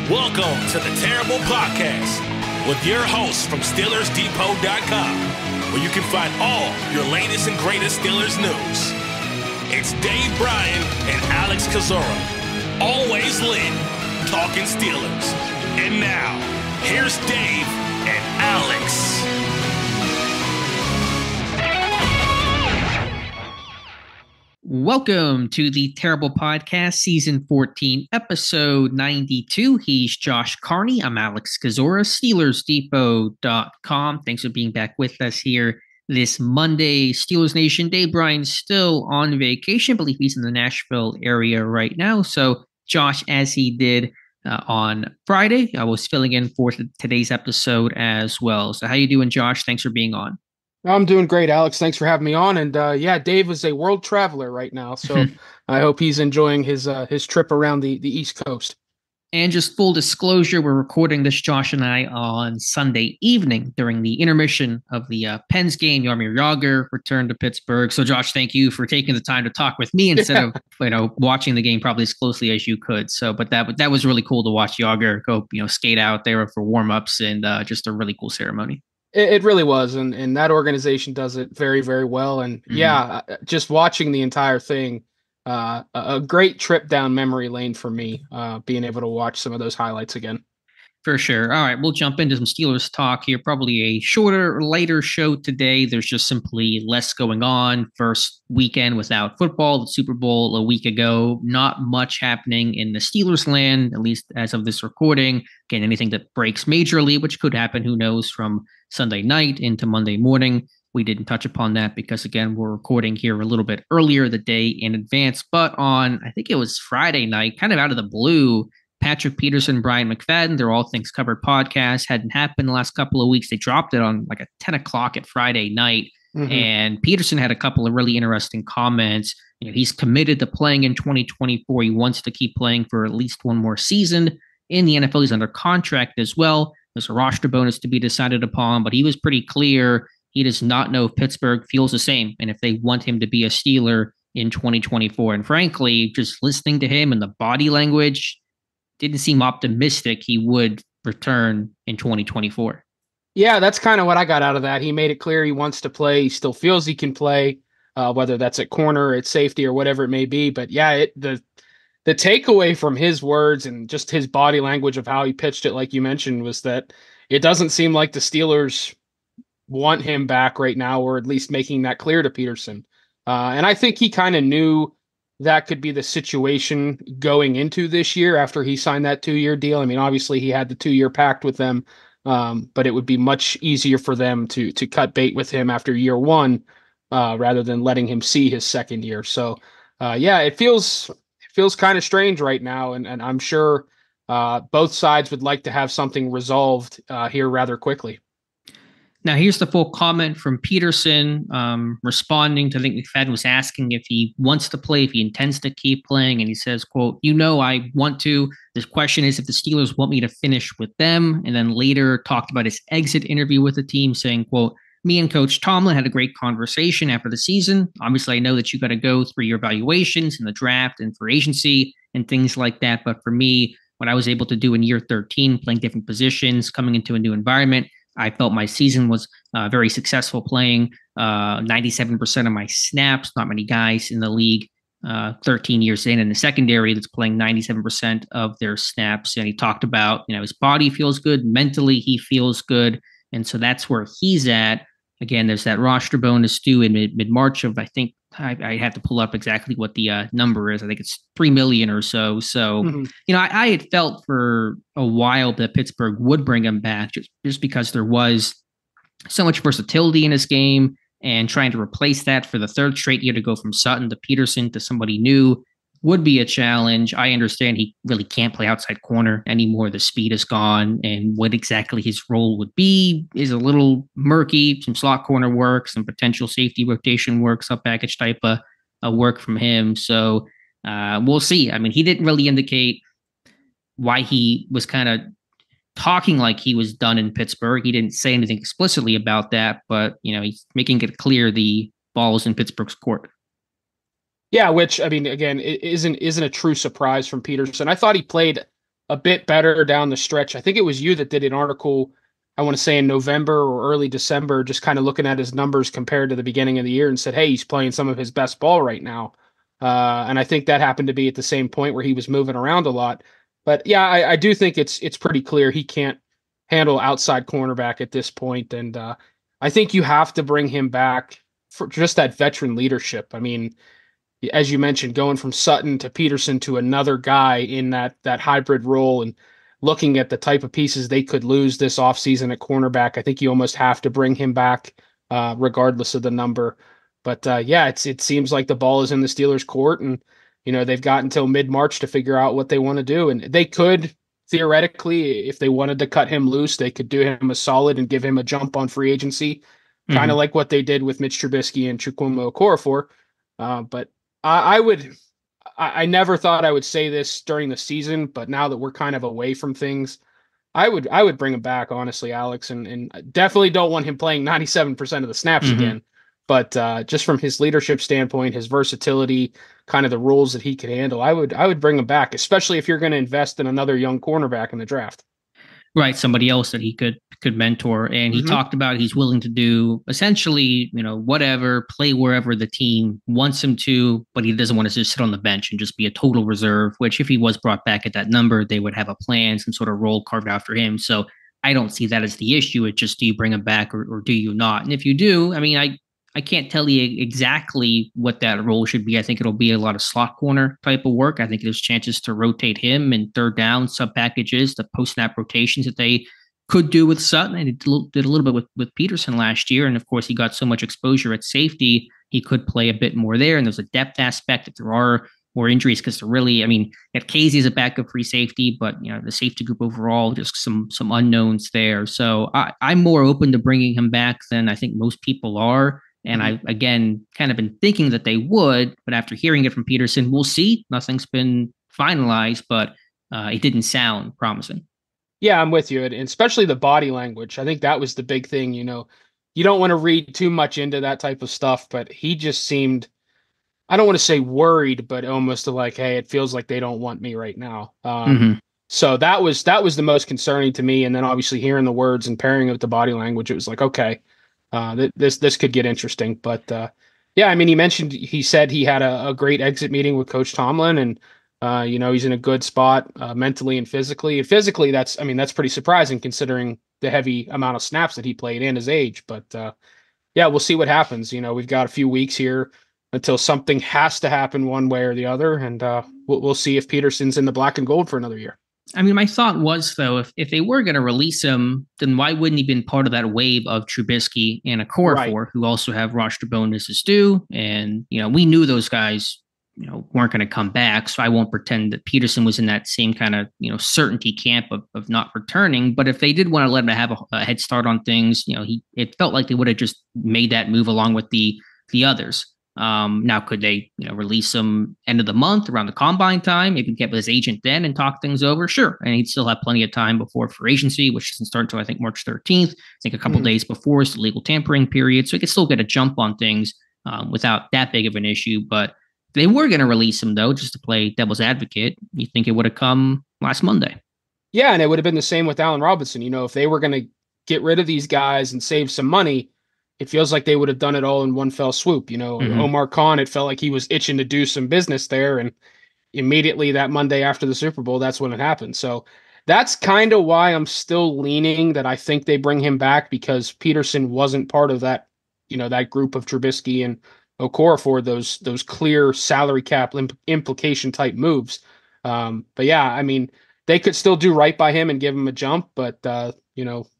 Welcome to the Terrible Podcast with your hosts from SteelersDepot.com, where you can find all your latest and greatest Steelers news. It's Dave Bryan and Alex Kozora, always lit, talking Steelers. And now, here's Dave and Alex. Welcome to the Terrible Podcast, Season 14, Episode 92. He's Josh Carney. I'm Alex Kozora, SteelersDepot.com. Thanks for being back with us here this Monday. Steelers Nation, Dave Bryan's still on vacation. I believe he's in the Nashville area right now. So Josh, as he did on Friday, I was filling in for today's episode as well. So how you doing, Josh? Thanks for being on. I'm doing great, Alex. Thanks for having me on. And Dave is a world traveler right now, so I hope he's enjoying his trip around the East Coast. And just full disclosure, we're recording this, Josh and I, on Sunday evening during the intermission of the Pens game. Jaromir Jagr returned to Pittsburgh. So, Josh, thank you for taking the time to talk with me instead of watching the game probably as closely as you could. So, but that was really cool to watch Jagr go skate out there for warm-ups and just a really cool ceremony. It really was, and that organization does it very, very well. And just watching the entire thing, a great trip down memory lane for me, being able to watch some of those highlights again. For sure. All right, we'll jump into some Steelers talk here. Probably a shorter, lighter show today. There's just simply less going on. First weekend without football, the Super Bowl a week ago. Not much happening in the Steelers land, at least as of this recording. Again, anything that breaks majorly, which could happen, who knows, from Sunday night into Monday morning. We didn't touch upon that because, again, we're recording here a little bit earlier the day in advance. But on, I think it was Friday night, kind of out of the blue, Patrick Peterson, Brian McFadden, their All Things Covered podcast, hadn't happened the last couple of weeks. They dropped it on like 10 o'clock at Friday night. And Peterson had a couple of really interesting comments. He's committed to playing in 2024. He wants to keep playing for at least one more season in the NFL. He's under contract as well. There's a roster bonus to be decided upon, but he was pretty clear he does not know if Pittsburgh feels the same and if they want him to be a Steeler in 2024. And frankly, just listening to him and the body language, didn't seem optimistic he would return in 2024. Yeah, that's kind of what I got out of that. He made it clear he wants to play. He still feels he can play, whether that's at corner, at safety, or whatever it may be. But yeah, the takeaway from his words and just his body language of how he pitched it, like you mentioned, was that it doesn't seem like the Steelers want him back right now, or at least making that clear to Peterson. And I think he kind of knew that could be the situation going into this year after he signed that 2-year deal. I mean, obviously he had the 2-year pact with them, but it would be much easier for them to cut bait with him after year one, rather than letting him see his second year. So it feels kind of strange right now. And I'm sure both sides would like to have something resolved here rather quickly. Now, here's the full comment from Peterson responding to, I think McFadden was asking if he wants to play, if he intends to keep playing. And he says, quote, I want to. The question is if the Steelers want me to finish with them. And then later talked about his exit interview with the team saying, quote, me and Coach Tomlin had a great conversation after the season. Obviously, I know that you got to go through your evaluations in the draft and for agency and things like that. But for me, what I was able to do in year 13, playing different positions, coming into a new environment, I felt my season was very successful, playing 97% of my snaps. Not many guys in the league 13 years in the secondary that's playing 97% of their snaps. And he talked about, his body feels good. Mentally, he feels good. And so that's where he's at. Again, there's that roster bonus due in mid-March of, I think, I have to pull up exactly what the number is. I think it's $3 million or so. So, I had felt for a while that Pittsburgh would bring him back just because there was so much versatility in his game, and trying to replace that for the third straight year to go from Sutton to Peterson to somebody new would be a challenge. I understand he really can't play outside corner anymore. The speed is gone, and what exactly his role would be is a little murky. Some slot corner work, some potential safety rotation work, sub package type of work from him. So we'll see. I mean, he didn't really indicate why he was kind of talking like he was done in Pittsburgh. He didn't say anything explicitly about that, but he's making it clear the ball is in Pittsburgh's court. Yeah, which, I mean, again, it isn't a true surprise from Peterson. I thought he played a bit better down the stretch. I think it was you that did an article, I want to say in November or early December, just kind of looking at his numbers compared to the beginning of the year and said, hey, he's playing some of his best ball right now. And I think that happened to be at the same point where he was moving around a lot. But yeah, I do think it's pretty clear he can't handle outside cornerback at this point. And I think you have to bring him back for just that veteran leadership. I mean, as you mentioned, going from Sutton to Peterson to another guy in that hybrid role and looking at the type of pieces they could lose this offseason at cornerback, I think you almost have to bring him back regardless of the number. But yeah, it seems like the ball is in the Steelers' court, and they've got until mid-March to figure out what they want to do. And they could theoretically, if they wanted to cut him loose, they could do him a solid and give him a jump on free agency, kind of like what they did with Mitch Trubisky and Chukwuma Okorafor. But I never thought I would say this during the season, but now that we're kind of away from things, I would bring him back, honestly, Alex, and definitely don't want him playing 97% of the snaps again. But just from his leadership standpoint, his versatility, kind of the roles that he could handle, I would bring him back, especially if you're going to invest in another young cornerback in the draft. Right, somebody else that he could mentor. And he talked about he's willing to do essentially, whatever, play wherever the team wants him to, but he doesn't want to just sit on the bench and just be a total reserve, which if he was brought back at that number, they would have a plan, some sort of role carved out for him. So I don't see that as the issue. It's just, do you bring him back or do you not? And if you do, I mean, I can't tell you exactly what that role should be. I think it'll be a lot of slot corner type of work. I think there's chances to rotate him and third down sub packages, the post snap rotations that they could do with Sutton. And it did a little bit with Peterson last year. And of course, he got so much exposure at safety, he could play a bit more there. And there's a depth aspect if there are more injuries, because they're really, I mean, at Casey is a backup free safety, but the safety group overall, just some unknowns there. So I'm more open to bringing him back than I think most people are. And I, again, kind of been thinking that they would, but after hearing it from Peterson, we'll see. Nothing's been finalized, but it didn't sound promising. Yeah, I'm with you. And especially the body language. I think that was the big thing. You don't want to read too much into that type of stuff, but he just seemed, I don't want to say worried, but almost like, hey, it feels like they don't want me right now. So that was the most concerning to me. And then obviously hearing the words and pairing it with the body language, it was like, okay, this could get interesting. But yeah, I mean, he said he had a great exit meeting with Coach Tomlin, and he's in a good spot mentally and physically. And physically, that's pretty surprising considering the heavy amount of snaps that he played in his age. But yeah, we'll see what happens. We've got a few weeks here until something has to happen one way or the other, and we'll see if Peterson's in the black and gold for another year. I mean, my thought was, though, if they were going to release him, then why wouldn't he been part of that wave of Trubisky and Okorafor, who also have roster bonuses due? And, we knew those guys, weren't going to come back. So I won't pretend that Peterson was in that same kind of, certainty camp of not returning. But if they did want to let him have a head start on things, it felt like they would have just made that move along with the others. Now, could they, release him end of the month around the combine time? Maybe get with his agent then and talk things over. Sure. And he'd still have plenty of time before free agency, which doesn't start until I think March 13th. I think a couple days before is the legal tampering period. So he could still get a jump on things without that big of an issue. But if they were going to release him, though, just to play devil's advocate, you think it would have come last Monday. Yeah. And it would have been the same with Allen Robinson. If they were going to get rid of these guys and save some money, it feels like they would have done it all in one fell swoop. Omar Khan, it felt like he was itching to do some business there. And immediately that Monday after the Super Bowl, that's when it happened. So that's kind of why I'm still leaning that I think they bring him back, because Peterson wasn't part of that, that group of Trubisky and Okorafor, those clear salary cap implication type moves. But yeah, I mean, they could still do right by him and give him a jump, but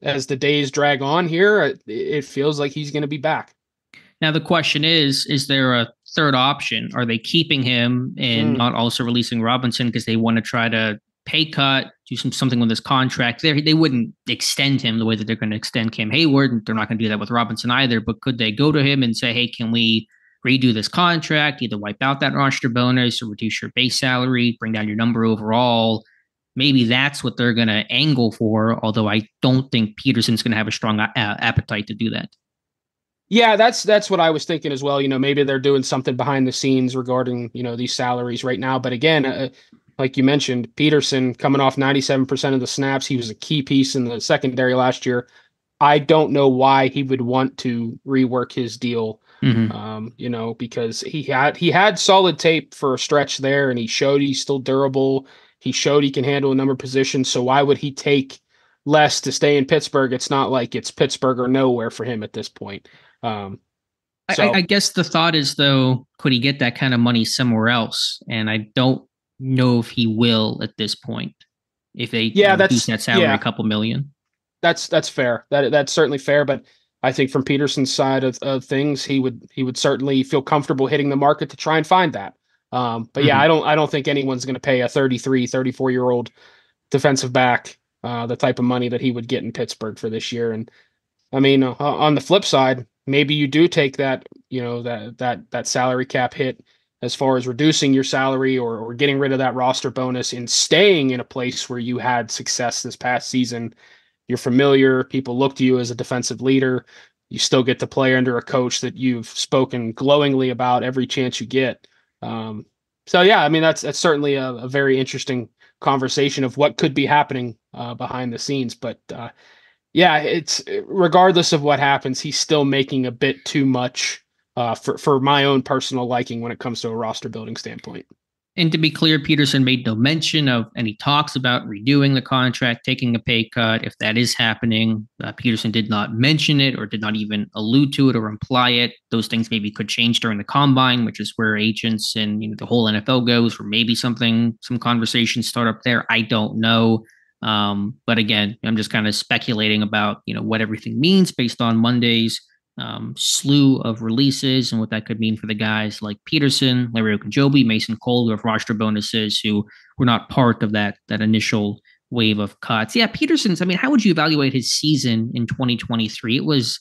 as the days drag on here, it feels like he's going to be back. Now, the question is there a third option? Are they keeping him and not also releasing Robinson because they want to try to pay cut, do something with his contract? They wouldn't extend him the way that they're going to extend Cam Hayward, and they're not going to do that with Robinson either. But could they go to him and say, hey, can we redo this contract, either wipe out that roster bonus or reduce your base salary, bring down your number overall? Maybe that's what they're going to angle for, although I don't think Peterson's going to have a strong appetite to do that. Yeah, that's what I was thinking as well. Maybe they're doing something behind the scenes regarding, these salaries right now. But again, like you mentioned, Peterson coming off 97% of the snaps. He was a key piece in the secondary last year. I don't know why he would want to rework his deal. Because he had solid tape for a stretch there, and he showed he's still durable. He showed he can handle a number of positions. So why would he take less to stay in Pittsburgh? It's not like it's Pittsburgh or nowhere for him at this point. I guess the thought is, though, could he get that kind of money somewhere else? And I don't know if he will at this point. If they reduce that salary a couple million. That's fair. That's certainly fair. But I think from Peterson's side of things, he would certainly feel comfortable hitting the market to try and find that. But yeah, I don't think anyone's going to pay a 34-year-old defensive back the type of money that he would get in Pittsburgh for this year. And I mean, on the flip side, maybe you do take that, that salary cap hit as far as reducing your salary or getting rid of that roster bonus and staying in a place where you had success this past season. You're familiar. People look to you as a defensive leader. You still get to play under a coach that you've spoken glowingly about every chance you get. So yeah, I mean, that's certainly a very interesting conversation of what could be happening behind the scenes. But yeah, it's regardless of what happens, he's still making a bit too much for my own personal liking when it comes to a roster building standpoint. And to be clear, Peterson made no mention of any talks about redoing the contract, taking a pay cut. If that is happening, Peterson did not mention it or did not even allude to it or imply it. Those things maybe could change during the combine, which is where agents and the whole NFL goes, or maybe some conversations start up there. I don't know. But again, I'm just kind of speculating about what everything means based on Monday's slew of releases and what that could mean for the guys like Peterson, Larry Ogunjobi, Mason Cole, who have roster bonuses, who were not part of that initial wave of cuts. Yeah, Peterson's, I mean, how would you evaluate his season in 2023? It was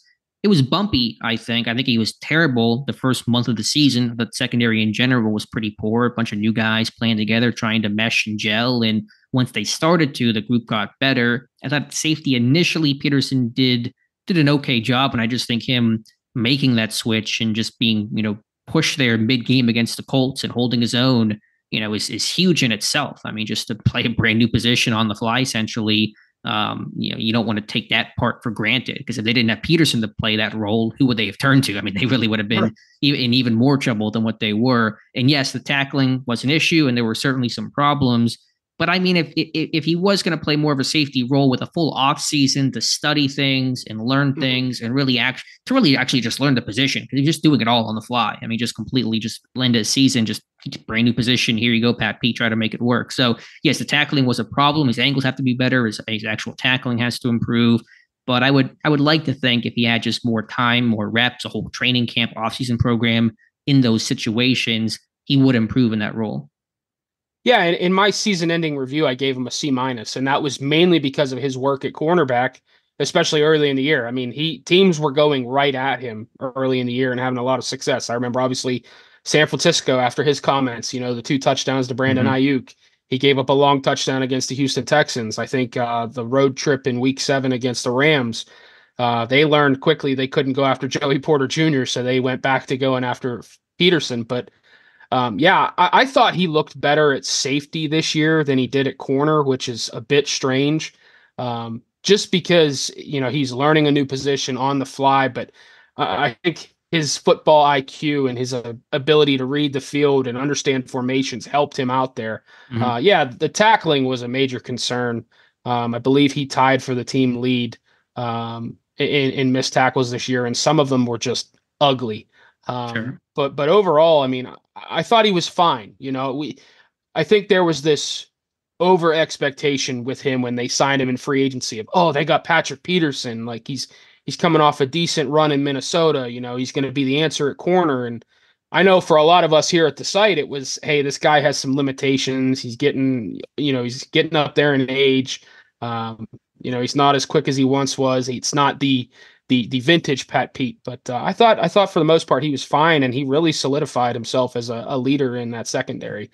bumpy, I think. I think he was terrible the first month of the season, but secondary in general was pretty poor. A bunch of new guys playing together, trying to mesh and gel. And once they started to, the group got better. I thought safety initially, Peterson did an okay job. And I just think him making that switch and just being, pushed there mid-game against the Colts and holding his own, is huge in itself. I mean, just to play a brand new position on the fly, essentially, you don't want to take that part for granted, because if they didn't have Peterson to play that role, who would they have turned to? I mean, they really would have been in even more trouble than what they were. And yes, the tackling was an issue and there were certainly some problems. But I mean, if he was going to play more of a safety role with a full offseason to study things and learn things and really actually just learn the position, because he's just doing it all on the fly. I mean, just completely just blend a season, just brand new position. Here you go, Pat Pete, try to make it work. So yes, the tackling was a problem. His angles have to be better. His actual tackling has to improve. But I would like to think if he had just more time, more reps, a whole training camp, offseason program in those situations, he would improve in that role. Yeah, in my season-ending review, I gave him a C-, and that was mainly because of his work at cornerback, especially early in the year. I mean, teams were going right at him early in the year and having a lot of success. I remember, obviously, San Francisco, after his comments, the 2 touchdowns to Brandon Ayuk, he gave up a long touchdown against the Houston Texans. I think the road trip in Week 7 against the Rams, they learned quickly they couldn't go after Joey Porter Jr., so they went back to going after Peterson. But I thought he looked better at safety this year than he did at corner, which is a bit strange. Just because, he's learning a new position on the fly, but I think his football IQ and his ability to read the field and understand formations helped him out there. The tackling was a major concern. I believe he tied for the team lead in missed tackles this year, and some of them were just ugly. Sure. But overall, I mean, I thought he was fine. I think there was this over expectation with him when they signed him in free agency of, they got Patrick Peterson. Like he's coming off a decent run in Minnesota. He's going to be the answer at corner. And I know for a lot of us here at the site, it was, hey, this guy has some limitations. He's getting up there in age. He's not as quick as he once was. It's not the vintage Pat Pete, but I thought for the most part he was fine, and he really solidified himself as a leader in that secondary.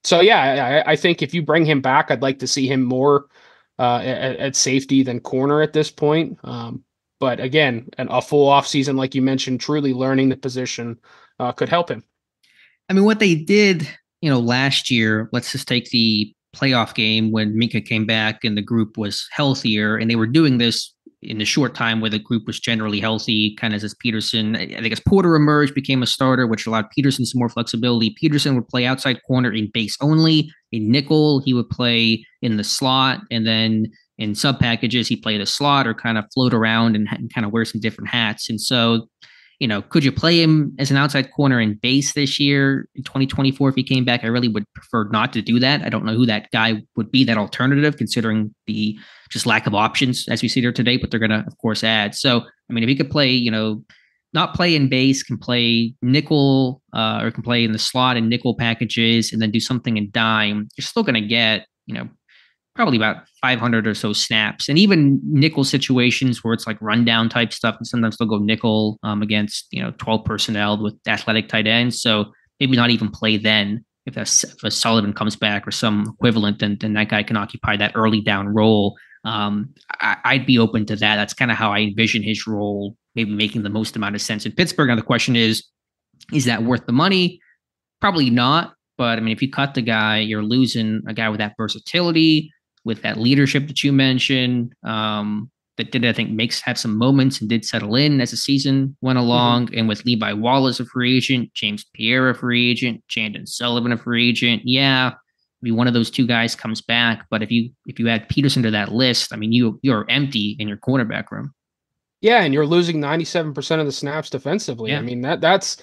So yeah, I think if you bring him back, I'd like to see him more at safety than corner at this point. But again, a full offseason, like you mentioned, truly learning the position could help him. I mean, what they did last year, let's just take the playoff game when Minka came back and the group was healthier, and they were doing this in the short time where the group was generally healthy, kind of as Peterson, I think as Porter emerged, became a starter, which allowed Peterson some more flexibility. Peterson would play outside corner in base only. In nickel, he would play in the slot, and then in sub packages, he played a slot or kind of float around and kind of wear some different hats. And so, could you play him as an outside corner in base this year in 2024 if he came back? I really would prefer not to do that. I don't know who that guy would be, that alternative, considering the just lack of options as we see there today, but they're going to, of course, add. So, I mean, if he could play, not play in base, can play nickel or can play in the slot and nickel packages and then do something in dime, you're still going to get, probably about 500 or so snaps. And even nickel situations where it's like rundown type stuff, and sometimes they'll go nickel against 12 personnel with athletic tight ends. So maybe not even play then. If Sullivan comes back or some equivalent, then that guy can occupy that early down role. I'd be open to that. That's kind of how I envision his role, maybe making the most amount of sense in Pittsburgh. Now the question is that worth the money? Probably not. But I mean, if you cut the guy, you're losing a guy with that versatility, with that leadership that you mentioned, that did, I think, have some moments and did settle in as the season went along. Mm-hmm. And with Levi Wallace a free agent, James Pierre a free agent, Chandon Sullivan a free agent. Yeah, maybe one of those two guys comes back. But if you add Peterson to that list, I mean, you're empty in your cornerback room. Yeah, and you're losing 97% of the snaps defensively. Yeah. I mean, that's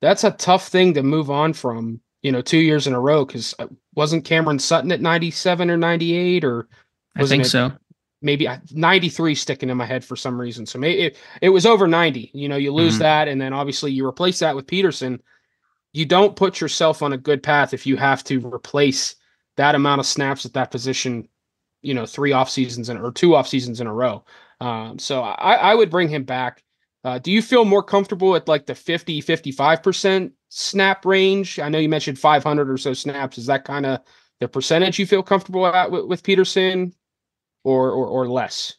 a tough thing to move on from. 2 years in a row, because wasn't Cameron Sutton at 97 or 98, or I think so. Maybe 93 sticking in my head for some reason. So maybe it was over 90. You lose that, and then obviously you replace that with Peterson. You don't put yourself on a good path if you have to replace that amount of snaps at that position, 2 off seasons in a row. So I would bring him back. Do you feel more comfortable at like the 50-55% snap range? I know you mentioned 500 or so snaps. Is that kind of the percentage you feel comfortable at with Peterson, or less?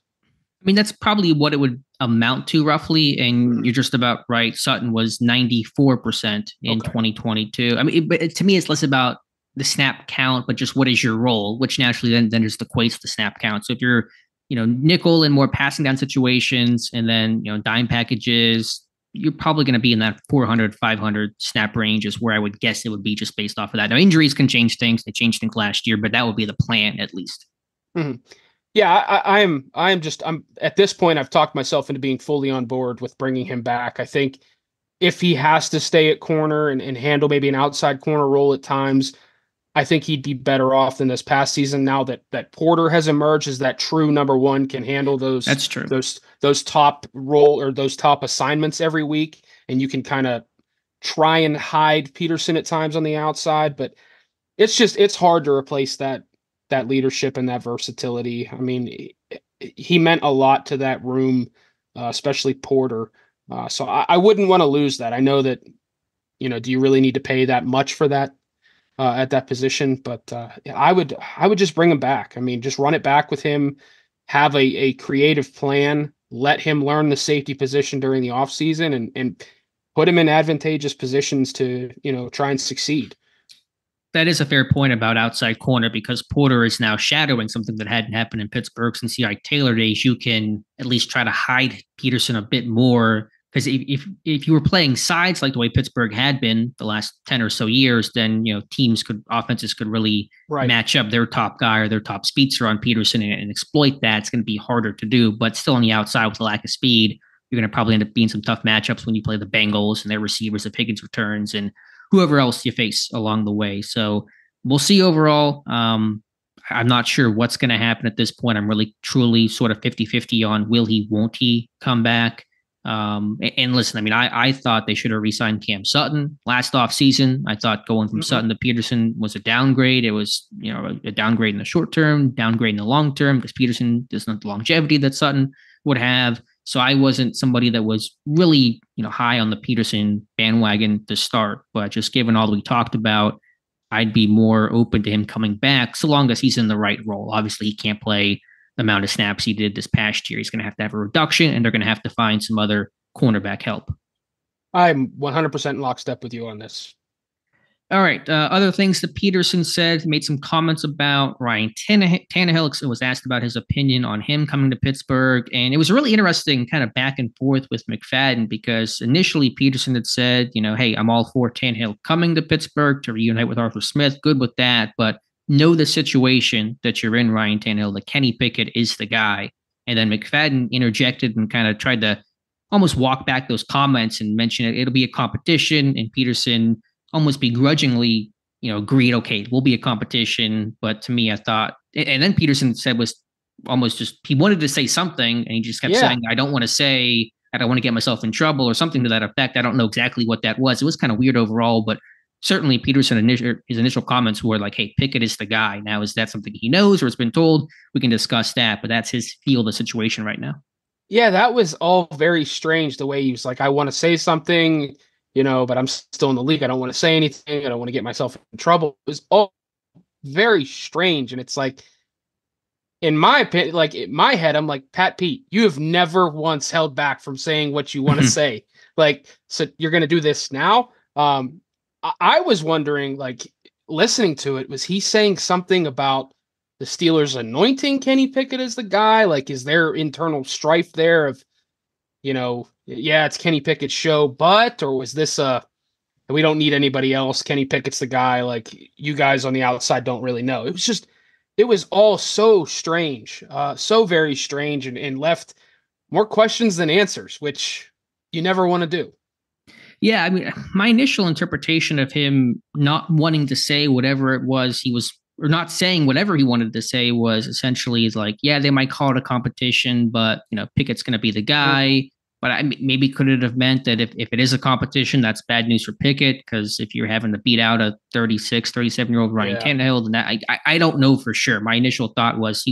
I mean, that's probably what it would amount to roughly. And you're just about right. Sutton was 94% in 2022. I mean, but to me, it's less about the snap count, but just what is your role, which naturally then just equates the snap count. So if you're nickel and more passing down situations, and then, dime packages, you're probably going to be in that 400, 500 snap range is where I would guess it would be, just based off of that. Now, injuries can change things. They changed things last year, but that would be the plan at least. Mm-hmm. Yeah, I'm at this point, I've talked myself into being fully on board with bringing him back. I think if he has to stay at corner and handle maybe an outside corner role at times, I think he'd be better off than this past season. Now that Porter has emerged as that true number one, can handle those. That's true. Those top role or those top assignments every week, and you can kind of try and hide Peterson at times on the outside. But it's hard to replace that leadership and that versatility. I mean, he meant a lot to that room, especially Porter. So I wouldn't want to lose that. I know that, do you really need to pay that much for that? At that position, but I would just bring him back. I mean, just run it back with him, have a creative plan, let him learn the safety position during the offseason, and put him in advantageous positions to, try and succeed. That is a fair point about outside corner, because Porter is now shadowing something that hadn't happened in Pittsburgh since the Taylor days. You can at least try to hide Peterson a bit more. Because if you were playing sides like the way Pittsburgh had been the last 10 or so years, then offenses could really match up their top guy or their top speedster on Peterson and exploit that. It's going to be harder to do, but still on the outside with the lack of speed, you're going to probably end up being some tough matchups when you play the Bengals and their receivers if Higgins returns and whoever else you face along the way. So we'll see overall. I'm not sure what's going to happen at this point. I'm really truly sort of 50-50 on won't he come back. And listen, I mean, I thought they should have re-signed Cam Sutton last offseason. I thought going from Sutton to Peterson was a downgrade. It was, a downgrade in the short term, downgrade in the long term, because Peterson doesn't have the longevity that Sutton would have. So I wasn't somebody that was really, high on the Peterson bandwagon to start. But just given all that we talked about, I'd be more open to him coming back, so long as he's in the right role. Obviously, he can't play the amount of snaps he did this past year. He's going to have a reduction, and they're going to have to find some other cornerback help. I'm 100% in lockstep with you on this. All right. Other things that Peterson said, made some comments about Ryan Tannehill. Was asked about his opinion on him coming to Pittsburgh. And it was really interesting kind of back and forth with McFadden, because initially Peterson had said, hey, I'm all for Tannehill coming to Pittsburgh to reunite with Arthur Smith. Good with that. But know the situation that you're in, Ryan Tannehill, that Kenny Pickett is the guy. And then McFadden interjected and kind of tried to almost walk back those comments and mention it'll be a competition. And Peterson almost begrudgingly, agreed, okay, we'll be a competition. But to me, I thought, and then Peterson said was almost just, he wanted to say something and he just kept saying, I don't want to get myself in trouble or something to that effect. I don't know exactly what that was. It was kind of weird overall, but certainly Peterson, his initial comments were like, hey, Pickett is the guy. Now, is that something he knows or has been told? We can discuss that, but that's his feel of the situation right now. Yeah, that was all very strange, the way he was like, I want to say something, but I'm still in the league. I don't want to say anything. I don't want to get myself in trouble. It was all very strange. And it's like, in my opinion, like in my head, I'm like, Pat Pete, you have never once held back from saying what you want to say. Like, so you're going to do this now? I was wondering, like, listening to it, was he saying something about the Steelers anointing Kenny Pickett as the guy? Like, is there internal strife there of, it's Kenny Pickett's show, or was this we don't need anybody else, Kenny Pickett's the guy, like, you guys on the outside don't really know. It was all so strange, so very strange, and left more questions than answers, which you never want to do. Yeah, I mean, my initial interpretation of him not wanting to say whatever it was or not saying whatever he wanted to say was essentially like, yeah, they might call it a competition, but Pickett's going to be the guy. But maybe could it have meant that if it is a competition, that's bad news for Pickett, because if you're having to beat out a 36, 37-year-old Ryan Tannehill, then I don't know for sure. My initial thought was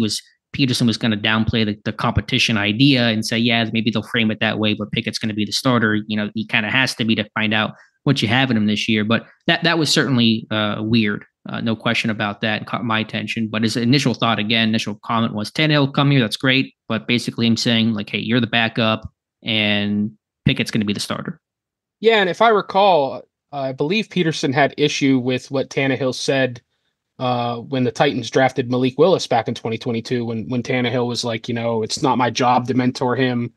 Peterson was going to downplay the competition idea and say, yeah, maybe they'll frame it that way, but Pickett's going to be the starter. He kind of has to be to find out what you have in him this year. But that was certainly weird. No question about that. Caught my attention. But his initial comment was, Tannehill, come here. That's great. But basically him saying like, hey, you're the backup and Pickett's going to be the starter. Yeah. And if I recall, I believe Peterson had issue with what Tannehill said when the Titans drafted Malik Willis back in 2022, when Tannehill was like, it's not my job to mentor him.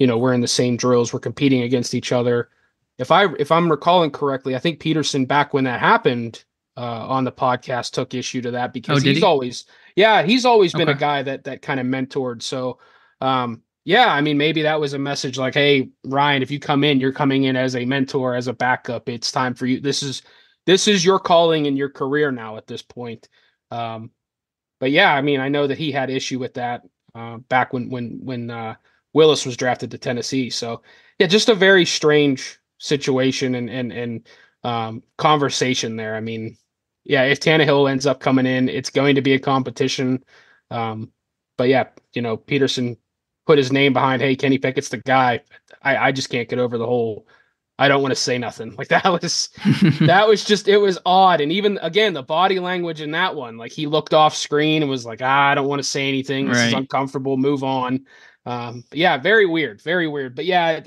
We're in the same drills. We're competing against each other. If I'm recalling correctly, I think Peterson, back when that happened on the podcast, took issue to that, because he's always been a guy that kind of mentored. So, I mean, maybe that was a message like, hey, Ryan, if you come in, you're coming in as a mentor, as a backup. It's time for you. This is your calling in your career now at this point. But yeah, I mean, I know that he had issue with that back when Willis was drafted to Tennessee. So yeah, just a very strange situation and conversation there. I mean, yeah, if Tannehill ends up coming in, it's going to be a competition. But yeah, Peterson put his name behind, hey, Kenny Pickett's the guy. I just can't get over the whole, I don't want to say nothing. Like, that was it was odd. And even again, the body language in that one, like, he looked off screen and was like, I don't want to say anything. This is uncomfortable. Move on. Yeah, very weird. Very weird. But yeah,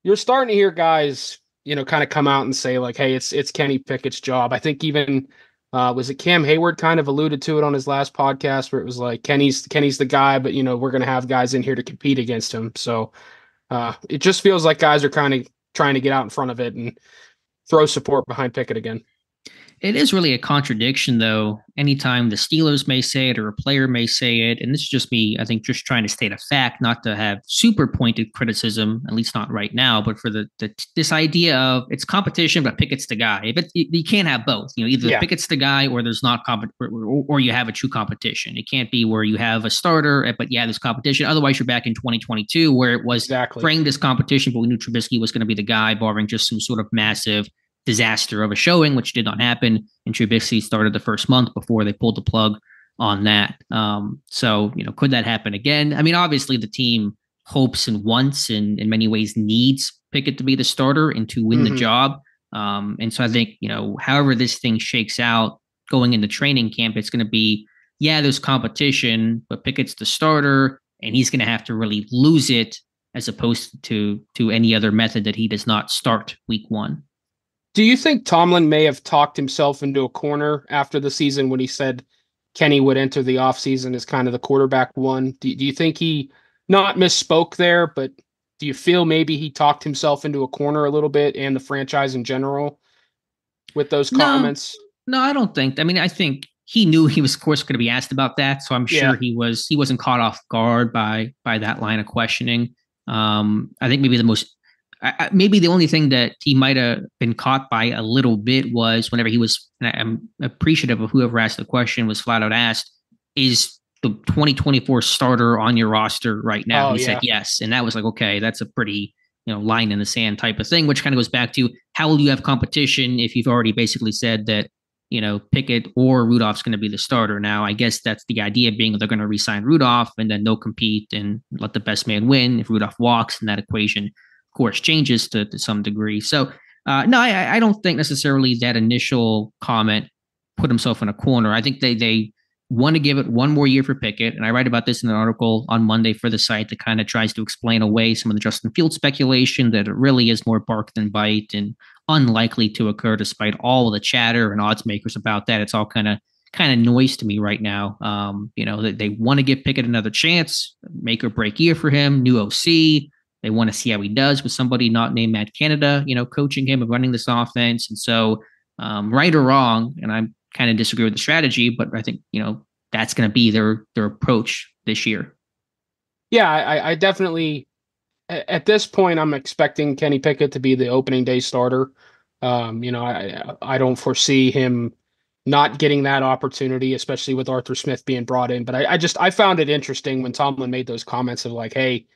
you're starting to hear guys, kind of come out and say like, hey, it's Kenny Pickett's job. I think even, was it Cam Hayward kind of alluded to it on his last podcast, where it was like, Kenny's the guy, but we're going to have guys in here to compete against him. So it just feels like guys are kind of trying to get out in front of it and throw support behind Pickett again. It is really a contradiction, though. Anytime the Steelers may say it or a player may say it, and this is just me, I think, just trying to state a fact, not to have super pointed criticism, at least not right now, but for this idea of it's competition, but Pickett's the guy. You can't have both. Either Pickett's the guy or there's not or you have a true competition. It can't be where you have a starter, but yeah, there's competition. Otherwise, you're back in 2022 where it was framed as competition, but we knew Trubisky was going to be the guy, barring just some sort of massive disaster of a showing, which did not happen. And Trubisky started the first month before they pulled the plug on that. So, could that happen again? I mean, obviously the team hopes and wants and in many ways needs Pickett to be the starter and to win the job. And so I think, however this thing shakes out going into training camp, it's going to be, yeah, there's competition, but Pickett's the starter and he's going to have to really lose it as opposed to any other method that he does not start week one. Do you think Tomlin may have talked himself into a corner after the season when he said Kenny would enter the offseason as kind of the quarterback one? Do you think he not misspoke there, but do you feel maybe he talked himself into a corner a little bit and the franchise in general with those No, comments? no, I don't think. I mean, I think he knew he was, of course, going to be asked about that, so I'm sure Yeah. he wasn't caught off guard by that line of questioning. I think maybe maybe the only thing that he might have been caught by a little bit was whenever he was, and I'm appreciative of whoever asked the question, was flat out asked, is the 2024 starter on your roster right now? Oh, He said yes. And that was like, okay, that's a pretty, line in the sand type of thing, which kind of goes back to how will you have competition if you've already basically said that, Pickett or Rudolph's going to be the starter. Now, I guess that's the idea being they're going to re-sign Rudolph and then they'll compete and let the best man win. If Rudolph walks, and that equation, of course, changes to some degree. So, no, I don't think necessarily that initial comment put himself in a corner. I think they want to give it one more year for Pickett. And I write about this in an article on Monday for the site that kind of tries to explain away some of the Justin Fields speculation that it really is more bark than bite and unlikely to occur despite all of the chatter and odds makers about that. It's all kind of noise to me right now. They want to give Pickett another chance, make or break year for him, new OC. They want to see how he does with somebody not named Matt Canada, coaching him and running this offense. And so, right or wrong, and I'm kind of disagree with the strategy, but I think, that's going to be their approach this year. Yeah, I definitely, at this point, I'm expecting Kenny Pickett to be the opening day starter. I don't foresee him not getting that opportunity, especially with Arthur Smith being brought in. But I found it interesting when Tomlin made those comments of like, hey,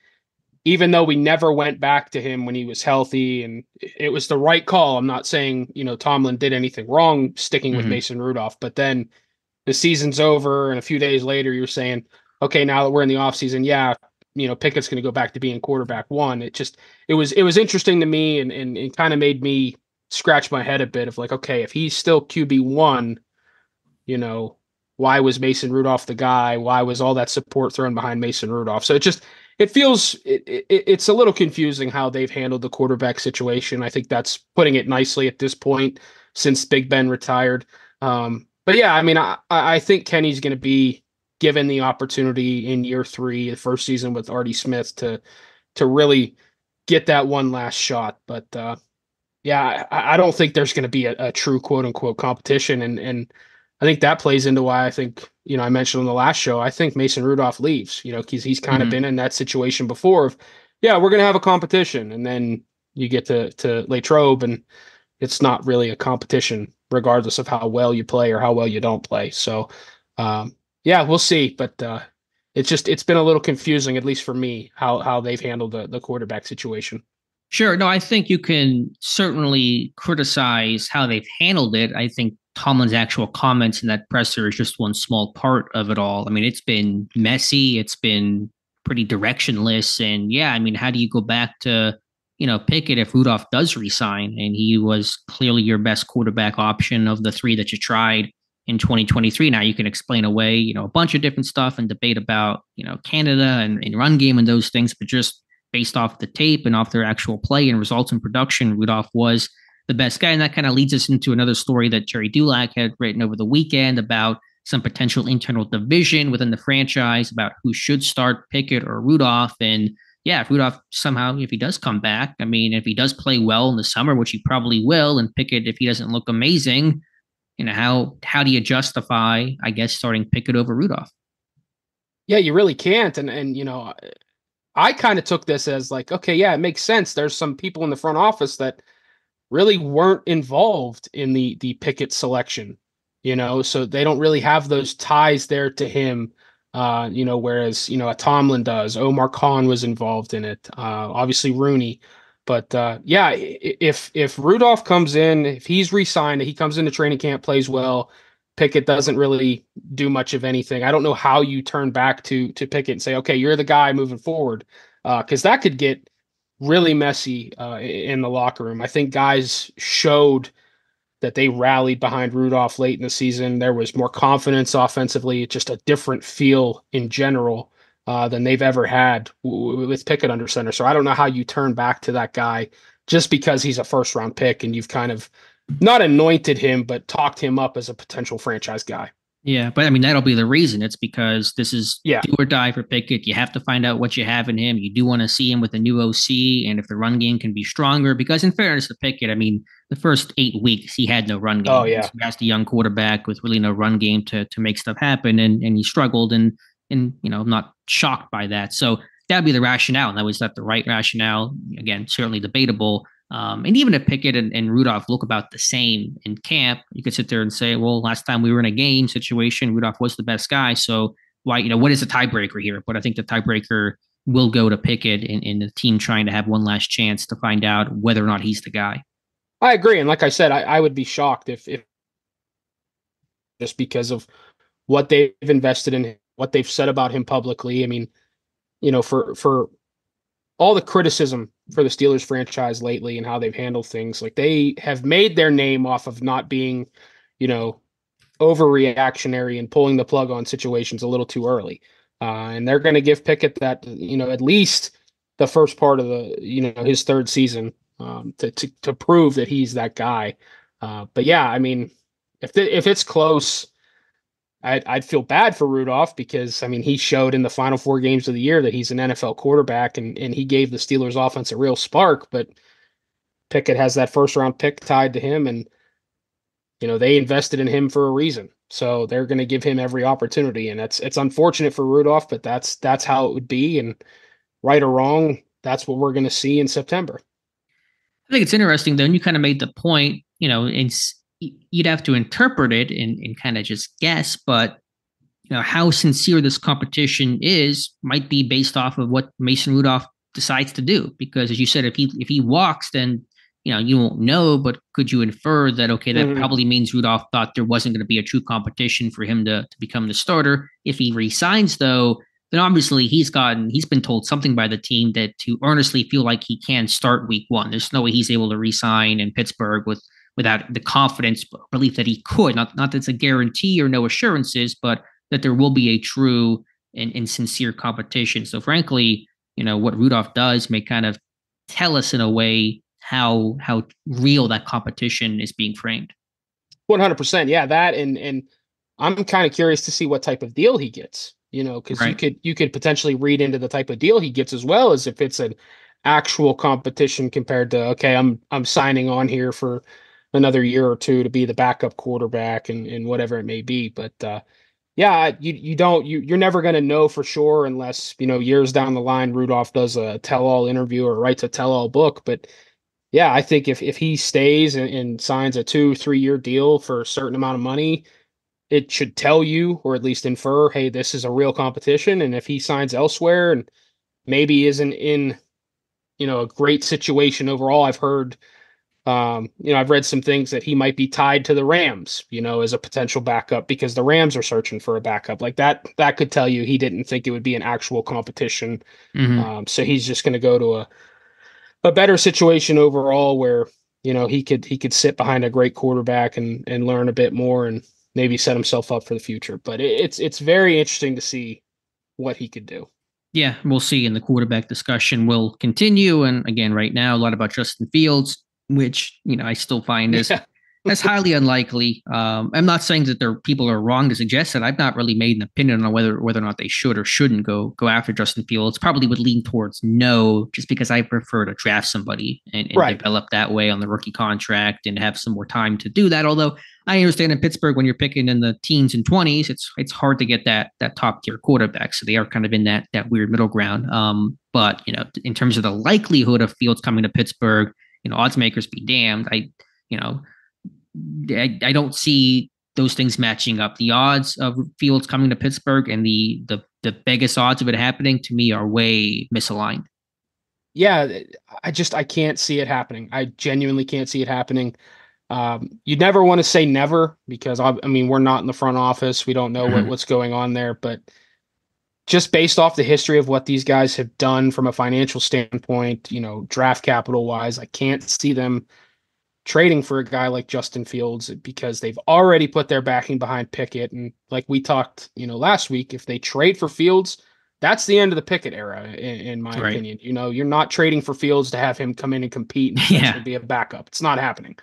even though we never went back to him when he was healthy and it was the right call. I'm not saying, Tomlin did anything wrong sticking with Mason Rudolph, but then the season's over and a few days later you're saying, okay, now that we're in the offseason, yeah, Pickett's going to go back to being quarterback one. It was interesting to me and it kind of made me scratch my head a bit of like, okay, if he's still QB1, why was Mason Rudolph the guy? Why was all that support thrown behind Mason Rudolph? So it's a little confusing how they've handled the quarterback situation. I think that's putting it nicely at this point since Big Ben retired. But yeah, I mean, I think Kenny's going to be given the opportunity in year 3, the first season with Artie Smith to really get that one last shot. But yeah, I don't think there's going to be a true quote unquote competition. And I think that plays into why I think, I mentioned on the last show, I think Mason Rudolph leaves, because he's kind of been in that situation before of, yeah, we're going to have a competition. And then you get to Latrobe and it's not really a competition regardless of how well you play or how well you don't play. So, yeah, we'll see. But it's been a little confusing, at least for me, how they've handled the quarterback situation. Sure. No, I think you can certainly criticize how they've handled it. I think Tomlin's actual comments in that presser is just one small part of it all. I mean, it's been messy. It's been pretty directionless. And yeah, I mean, how do you go back to, Pickett if Rudolph does resign? And he was clearly your best quarterback option of the 3 that you tried in 2023. Now you can explain away, a bunch of different stuff and debate about, Canada and run game and those things, but just based off the tape and off their actual play and results in production, Rudolph was the best guy. And that kind of leads us into another story that Gerry Dulac had written over the weekend about some potential internal division within the franchise about who should start, Pickett or Rudolph. And yeah, if Rudolph somehow, if he does come back, I mean, if he does play well in the summer, which he probably will, and Pickett, if he doesn't look amazing, how do you justify, I guess, starting Pickett over Rudolph? Yeah, you really can't. And I kind of took this as like, okay, yeah, it makes sense. There's some people in the front office that really weren't involved in the Pickett selection, so they don't really have those ties there to him, whereas, a Tomlin does. Omar Khan was involved in it, obviously Rooney. But yeah, if Rudolph comes in, if he's re-signed, he comes into training camp, plays well, Pickett doesn't really do much of anything. I don't know how you turn back to Pickett and say, okay, you're the guy moving forward, because that could get really messy in the locker room. I think guys showed that they rallied behind Rudolph late in the season. There was more confidence offensively, just a different feel in general than they've ever had with Pickett under center. So I don't know how you turn back to that guy just because he's a first round pick and you've kind of not anointed him, but talked him up as a potential franchise guy. Yeah, but I mean, that'll be the reason. It's because this is Yeah. do or die for Pickett. You have to find out what you have in him. You do want to see him with a new OC, and if the run game can be stronger, because in fairness to Pickett, I mean, the first 8 weeks he had no run game. Oh, yeah. He asked a young quarterback with really no run game to make stuff happen, and he struggled, and I'm not shocked by that. So that'd be the rationale, and that was not the right rationale. Again, certainly debatable. And even if Pickett and Rudolph look about the same in camp, you could sit there and say, well, last time we were in a game situation, Rudolph was the best guy. So why, what is the tiebreaker here? But I think the tiebreaker will go to Pickett in the team trying to have one last chance to find out whether or not he's the guy. I agree. And like I said, I would be shocked if just because of what they've invested in, what they've said about him publicly. I mean, for all the criticism for the Steelers franchise lately and how they've handled things, like they have made their name off of not being, overreactionary and pulling the plug on situations a little too early. And they're going to give Pickett that, at least the first part of his third season to prove that he's that guy. But yeah, I mean, if it's close, I'd feel bad for Rudolph because, I mean, he showed in the final 4 games of the year that he's an NFL quarterback and he gave the Steelers offense a real spark, but Pickett has that first round pick tied to him and, they invested in him for a reason. So they're going to give him every opportunity. And it's unfortunate for Rudolph, but that's how it would be. And right or wrong, that's what we're going to see in September. I think it's interesting though. And you kind of made the point, you'd have to interpret it and kind of just guess, but how sincere this competition is might be based off of what Mason Rudolph decides to do. Because as you said, if he walks, then you won't know. But could you infer that that probably means Rudolph thought there wasn't going to be a true competition for him to become the starter? If he resigns, though, then obviously he's been told something by the team that to earnestly feel like he can start week 1. There's no way he's able to resign in Pittsburgh without the confidence, belief that he could. Not that it's a guarantee or no assurances, but that there will be a true and sincere competition. So frankly, what Rudolph does may kind of tell us in a way how real that competition is being framed. 100%. Yeah, that and I'm kind of curious to see what type of deal he gets, because right. you could potentially read into the type of deal he gets as well as if it's an actual competition compared to, okay, I'm signing on here for another year or two to be the backup quarterback and whatever it may be. But yeah, you're never going to know for sure unless, years down the line, Rudolph does a tell-all interview or writes a tell-all book. But yeah, I think if he stays and signs a 2-3 year deal for a certain amount of money, it should tell you, or at least infer, hey, this is a real competition. And if he signs elsewhere and maybe isn't in, a great situation overall, I've heard, I've read some things that he might be tied to the Rams, as a potential backup because the Rams are searching for a backup. Like that could tell you he didn't think it would be an actual competition. Mm-hmm. So he's just going to go to a better situation overall where, he could sit behind a great quarterback and learn a bit more and maybe set himself up for the future. But it's very interesting to see what he could do. Yeah, we'll see. And the quarterback discussion will continue. And again, right now, a lot about Justin Fields, which, I still find is that's highly unlikely. I'm not saying that people are wrong to suggest that. I've not really made an opinion on whether or not they should or shouldn't go after Justin Fields. Probably would lean towards no, just because I prefer to draft somebody and right. develop that way on the rookie contract and have some more time to do that. Although I understand in Pittsburgh, when you're picking in the teens and 20s, it's hard to get that top tier quarterback. So they are kind of in that weird middle ground. But in terms of the likelihood of Fields coming to Pittsburgh, odds makers be damned. I don't see those things matching up. The odds of Fields coming to Pittsburgh and the biggest odds of it happening to me are way misaligned. Yeah, I can't see it happening. I genuinely can't see it happening. You never want to say never because I mean we're not in the front office. We don't know what's going on there, but just based off the history of what these guys have done from a financial standpoint, draft capital wise, I can't see them trading for a guy like Justin Fields because they've already put their backing behind Pickett. And like we talked, last week, if they trade for Fields, that's the end of the Pickett era, in my right. opinion. You're not trading for Fields to have him come in and compete and be a backup. It's not happening.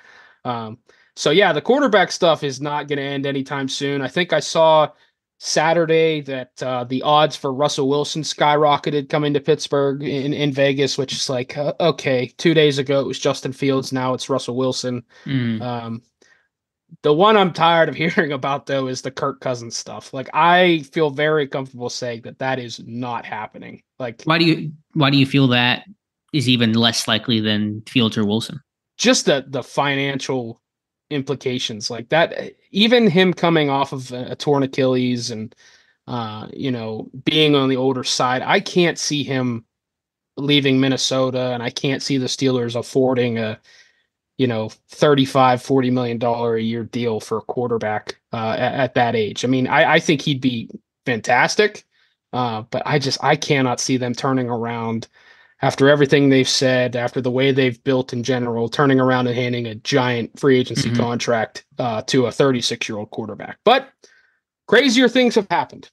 So yeah, the quarterback stuff is not going to end anytime soon. I think I saw Saturday that the odds for Russell Wilson skyrocketed coming to Pittsburgh in Vegas, which is like, okay, 2 days ago it was Justin Fields, now it's Russell Wilson. Mm. The one I'm tired of hearing about, though, is the Kirk Cousins stuff. Like, I feel very comfortable saying that is not happening. Like, Why do you feel that is even less likely than Fields or Wilson? just the financial implications, like that, even him coming off of a torn Achilles and being on the older side, I can't see him leaving Minnesota, and I can't see the Steelers affording a $35-40 million a year deal for a quarterback at that age. I mean, I think he'd be fantastic, but I cannot see them turning around after everything they've said, after the way they've built in general, turning around and handing a giant free agency contract to a 36-year-old quarterback. But crazier things have happened.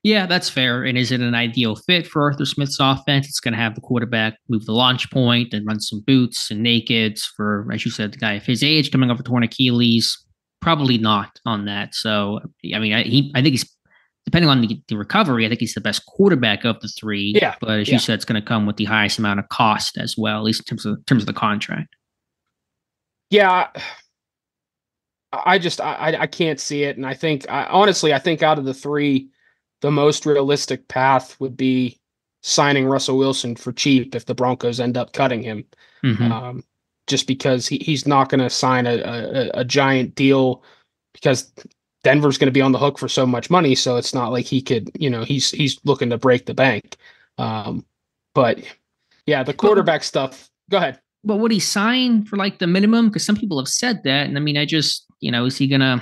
Yeah, that's fair. And is it an ideal fit for Arthur Smith's offense? It's going to have the quarterback move the launch point and run some boots and nakeds for, as you said, the guy of his age coming off a torn Achilles. Probably not on that. So, I mean, I think he's, depending on the recovery, I think he's the best quarterback of the three. Yeah. But as you said, it's going to come with the highest amount of cost as well, at least in terms of the contract. Yeah. I can't see it. And I think, honestly, out of the three, the most realistic path would be signing Russell Wilson for cheap if the Broncos end up cutting him. Just because he's not going to sign a giant deal, because Denver's going to be on the hook for so much money. So it's not like he could, he's looking to break the bank. But yeah, the quarterback stuff, go ahead. But would he sign for like the minimum? Because some people have said that. And I mean, is he going to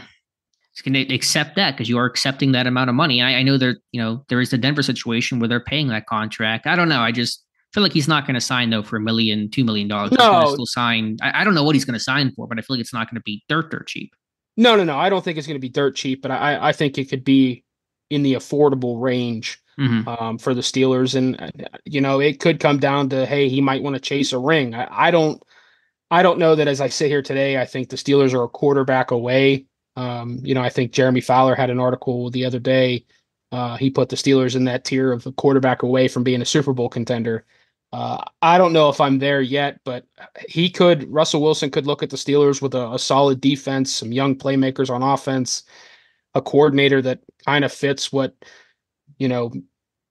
accept that, because you are accepting that amount of money? And I know there is the Denver situation where they're paying that contract. I don't know. I just feel like he's not going to sign though for $1 million, $2 million. No. He's going to still sign. I don't know what he's going to sign for, but I feel like it's not going to be dirt cheap. No. I don't think it's going to be dirt cheap, but I think it could be in the affordable range for the Steelers. And, it could come down to, hey, he might want to chase a ring. I don't know that as I sit here today, I think the Steelers are a quarterback away. I think Jeremy Fowler had an article the other day. He put the Steelers in that tier of a quarterback away from being a Super Bowl contender. I don't know if I'm there yet, but Russell Wilson could look at the Steelers with a solid defense, some young playmakers on offense, a coordinator that kind of fits what,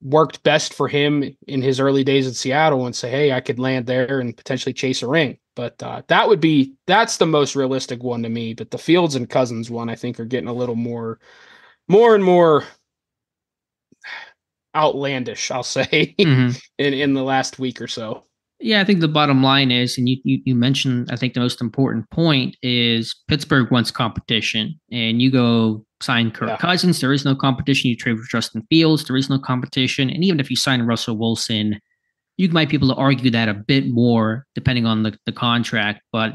worked best for him in his early days in Seattle, and say, hey, I could land there and potentially chase a ring. But that's the most realistic one to me. But the Fields and Cousins one, I think, are getting a little more and more outlandish, I'll say, in the last week or so. Yeah, I think the bottom line is, and you mentioned, I think the most important point is Pittsburgh wants competition, and you go sign Kirk Cousins, there is no competition. You trade for Justin Fields, there is no competition. And even if you sign Russell Wilson, you might be able to argue that a bit more depending on the contract, but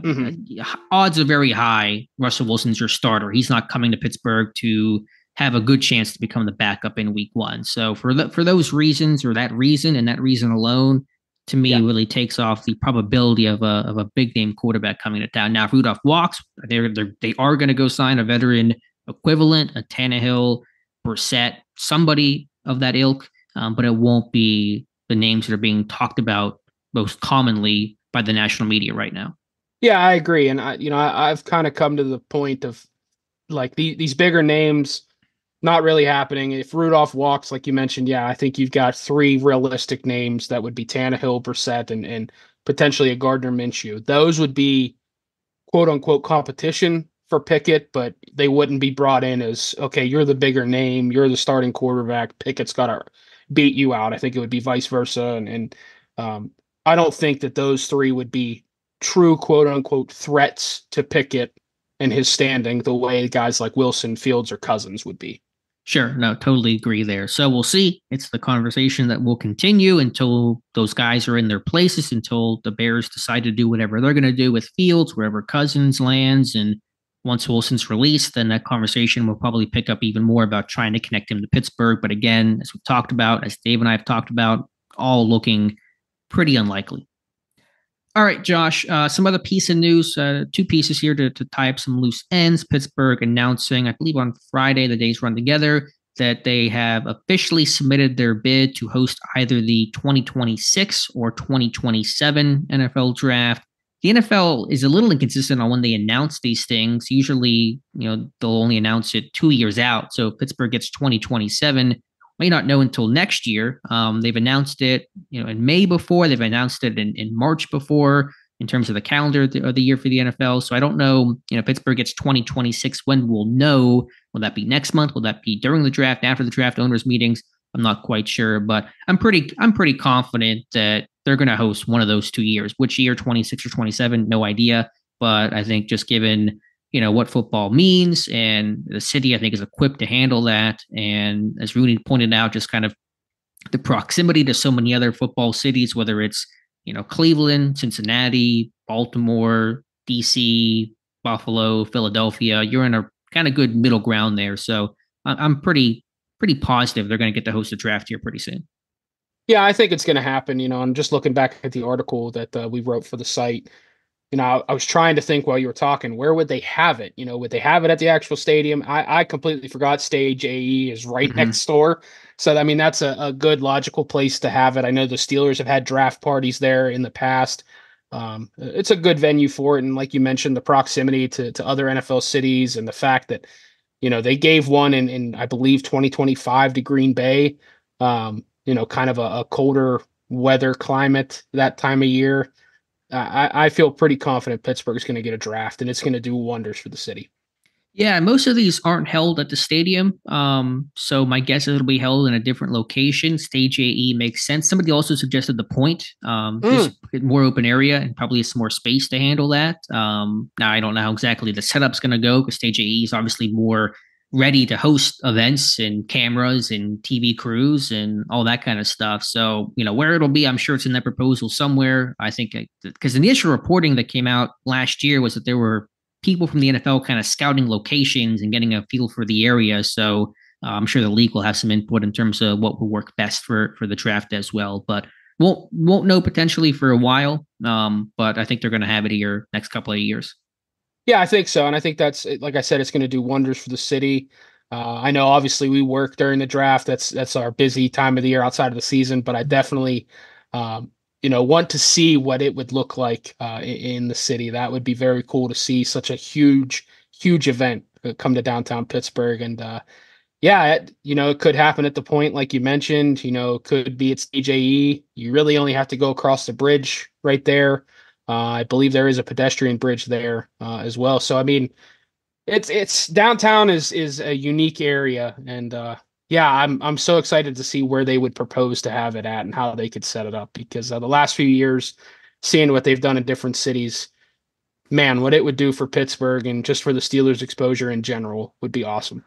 odds are very high. Russell Wilson's your starter. He's not coming to Pittsburgh to have a good chance to become the backup in week one. So for those reasons, or that reason and that reason alone, to me, really takes off the probability of a big name quarterback coming to town. Now, if Rudolph walks, they are going to go sign a veteran equivalent, a Tannehill, Brissett, somebody of that ilk, but it won't be the names that are being talked about most commonly by the national media right now. Yeah, I agree, and I've kind of come to the point of like these bigger names not really happening. If Rudolph walks, like you mentioned, I think you've got three realistic names that would be Tannehill, Brissett, and potentially a Gardner Minshew. Those would be quote unquote competition for Pickett, but they wouldn't be brought in as, okay, you're the bigger name, you're the starting quarterback, Pickett's got to beat you out. I think it would be vice versa. And I don't think that those three would be true quote unquote threats to Pickett and his standing the way guys like Wilson, Fields, or Cousins would be. Sure. No, totally agree there. So we'll see. It's the conversation that will continue until those guys are in their places, until the Bears decide to do whatever they're going to do with Fields, wherever Cousins lands. And once Wilson's released, then that conversation will probably pick up even more about trying to connect him to Pittsburgh. But again, as we've talked about, as Dave and I have talked about, all looking pretty unlikely. All right, Josh, some other piece of news, two pieces here to tie up some loose ends. Pittsburgh announcing, I believe on Friday, the days run together, that they have officially submitted their bid to host either the 2026 or 2027 NFL draft. The NFL is a little inconsistent on when they announce these things. Usually, they'll only announce it 2 years out. So if Pittsburgh gets 2027, may not know until next year. They've announced it, in May before. They've announced it in March before in terms of the calendar of the year for the NFL. So I don't know, Pittsburgh gets 2026. When we'll know? Will that be next month? Will that be during the draft, after the draft owners meetings? I'm not quite sure, but I'm pretty confident that they're going to host one of those 2 years. Which year, 26 or 27? No idea. But I think just given what football means, and the city, I think, is equipped to handle that. And as Rooney pointed out, just kind of the proximity to so many other football cities, whether it's, Cleveland, Cincinnati, Baltimore, DC, Buffalo, Philadelphia, you're in a kind of good middle ground there. So I'm pretty positive they're going to get to host a draft here pretty soon. Yeah, I think it's going to happen. I'm just looking back at the article that we wrote for the site. I was trying to think while you were talking, where would they have it? Would they have it at the actual stadium? I completely forgot Stage AE is right next door. So, that's a good logical place to have it. I know the Steelers have had draft parties there in the past. It's a good venue for it. And like you mentioned, the proximity to other NFL cities, and the fact that, they gave one in I believe, 2025 to Green Bay, kind of a colder weather climate that time of year. I feel pretty confident Pittsburgh is going to get a draft, and it's going to do wonders for the city. Yeah, most of these aren't held at the stadium. So my guess is it'll be held in a different location. Stage AE makes sense. Somebody also suggested the Point, just more open area and probably some more space to handle that. Now, I don't know how exactly the setup's going to go, because Stage AE is obviously more ready to host events and cameras and TV crews and all that kind of stuff. So, where it'll be, I'm sure it's in that proposal somewhere. I think because the initial reporting that came out last year was that there were people from the NFL kind of scouting locations and getting a feel for the area. So I'm sure the league will have some input in terms of what will work best for the draft as well. But won't know potentially for a while. But I think they're going to have it here next couple of years. Yeah, I think so. And I think that's, like I said, it's going to do wonders for the city. I know obviously we work during the draft. That's our busy time of the year outside of the season, but I definitely, want to see what it would look like in the city. That would be very cool to see such a huge event come to downtown Pittsburgh. And it could happen at the Point, like you mentioned. It could be at CJE. You really only have to go across the bridge right there. I believe there is a pedestrian bridge there as well. So it's downtown is a unique area, and I'm so excited to see where they would propose to have it at and how they could set it up, because the last few years, seeing what they've done in different cities, man, what it would do for Pittsburgh and just for the Steelers' exposure in general would be awesome.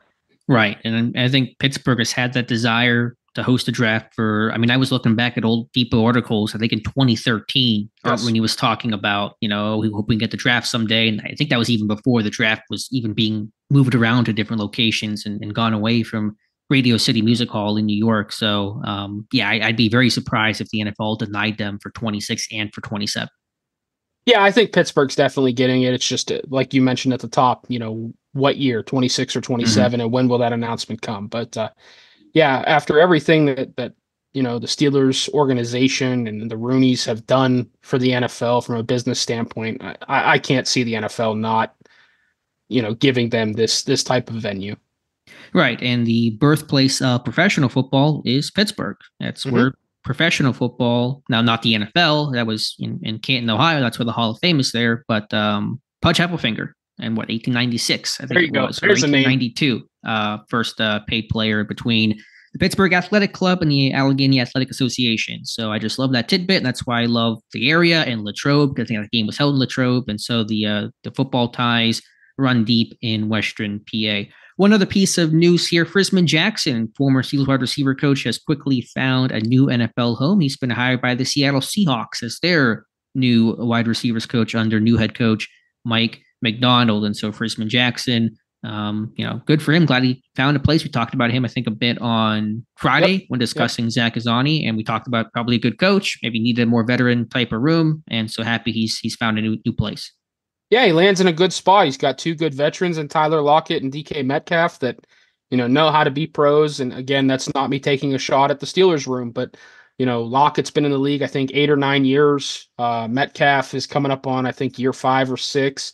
Right, and I think Pittsburgh has had that desire to host a draft for, I was looking back at old Depot articles, I think in 2013, yes, when he was talking about, we hope we can get the draft someday. And I think that was even before the draft was even being moved around to different locations and gone away from Radio City Music Hall in New York. So, I'd be very surprised if the NFL denied them for 26 and for 27. Yeah, I think Pittsburgh's definitely getting it. It's just like you mentioned at the top, what year, 26 or 27, and when will that announcement come? But after everything that the Steelers organization and the Rooneys have done for the NFL from a business standpoint, I can't see the NFL not, giving them this type of venue. Right, and the birthplace of professional football is Pittsburgh. That's where professional football, now not the NFL, that was in Canton, Ohio. That's where the Hall of Fame is there. But Pudge Heffelfinger, and 1896, I think it was, or 1892, first paid player between the Pittsburgh Athletic Club and the Allegheny Athletic Association. So I just love that tidbit, and that's why I love the area and Latrobe, because I think the game was held in Latrobe, and so the football ties run deep in Western PA. One other piece of news here, Frisman Jackson, former Steelers wide receiver coach, has quickly found a new NFL home. He's been hired by the Seattle Seahawks as their new wide receivers coach under new head coach Mike McDonald. And so Frisman Jackson Good for him. Glad he found a place. We talked about him, I think, a bit on Friday when discussing Zach Azzanni, and we talked about probably a good coach, maybe needed a more veteran type of room, and so happy he's found a new place. Yeah, he lands in a good spot. He's got two good veterans in Tyler Lockett and DK Metcalf that, know how to be pros. And again, that's not me taking a shot at the Steelers room, but, Lockett's been in the league, I think, 8 or 9 years. Metcalf is coming up on, I think, year 5 or 6.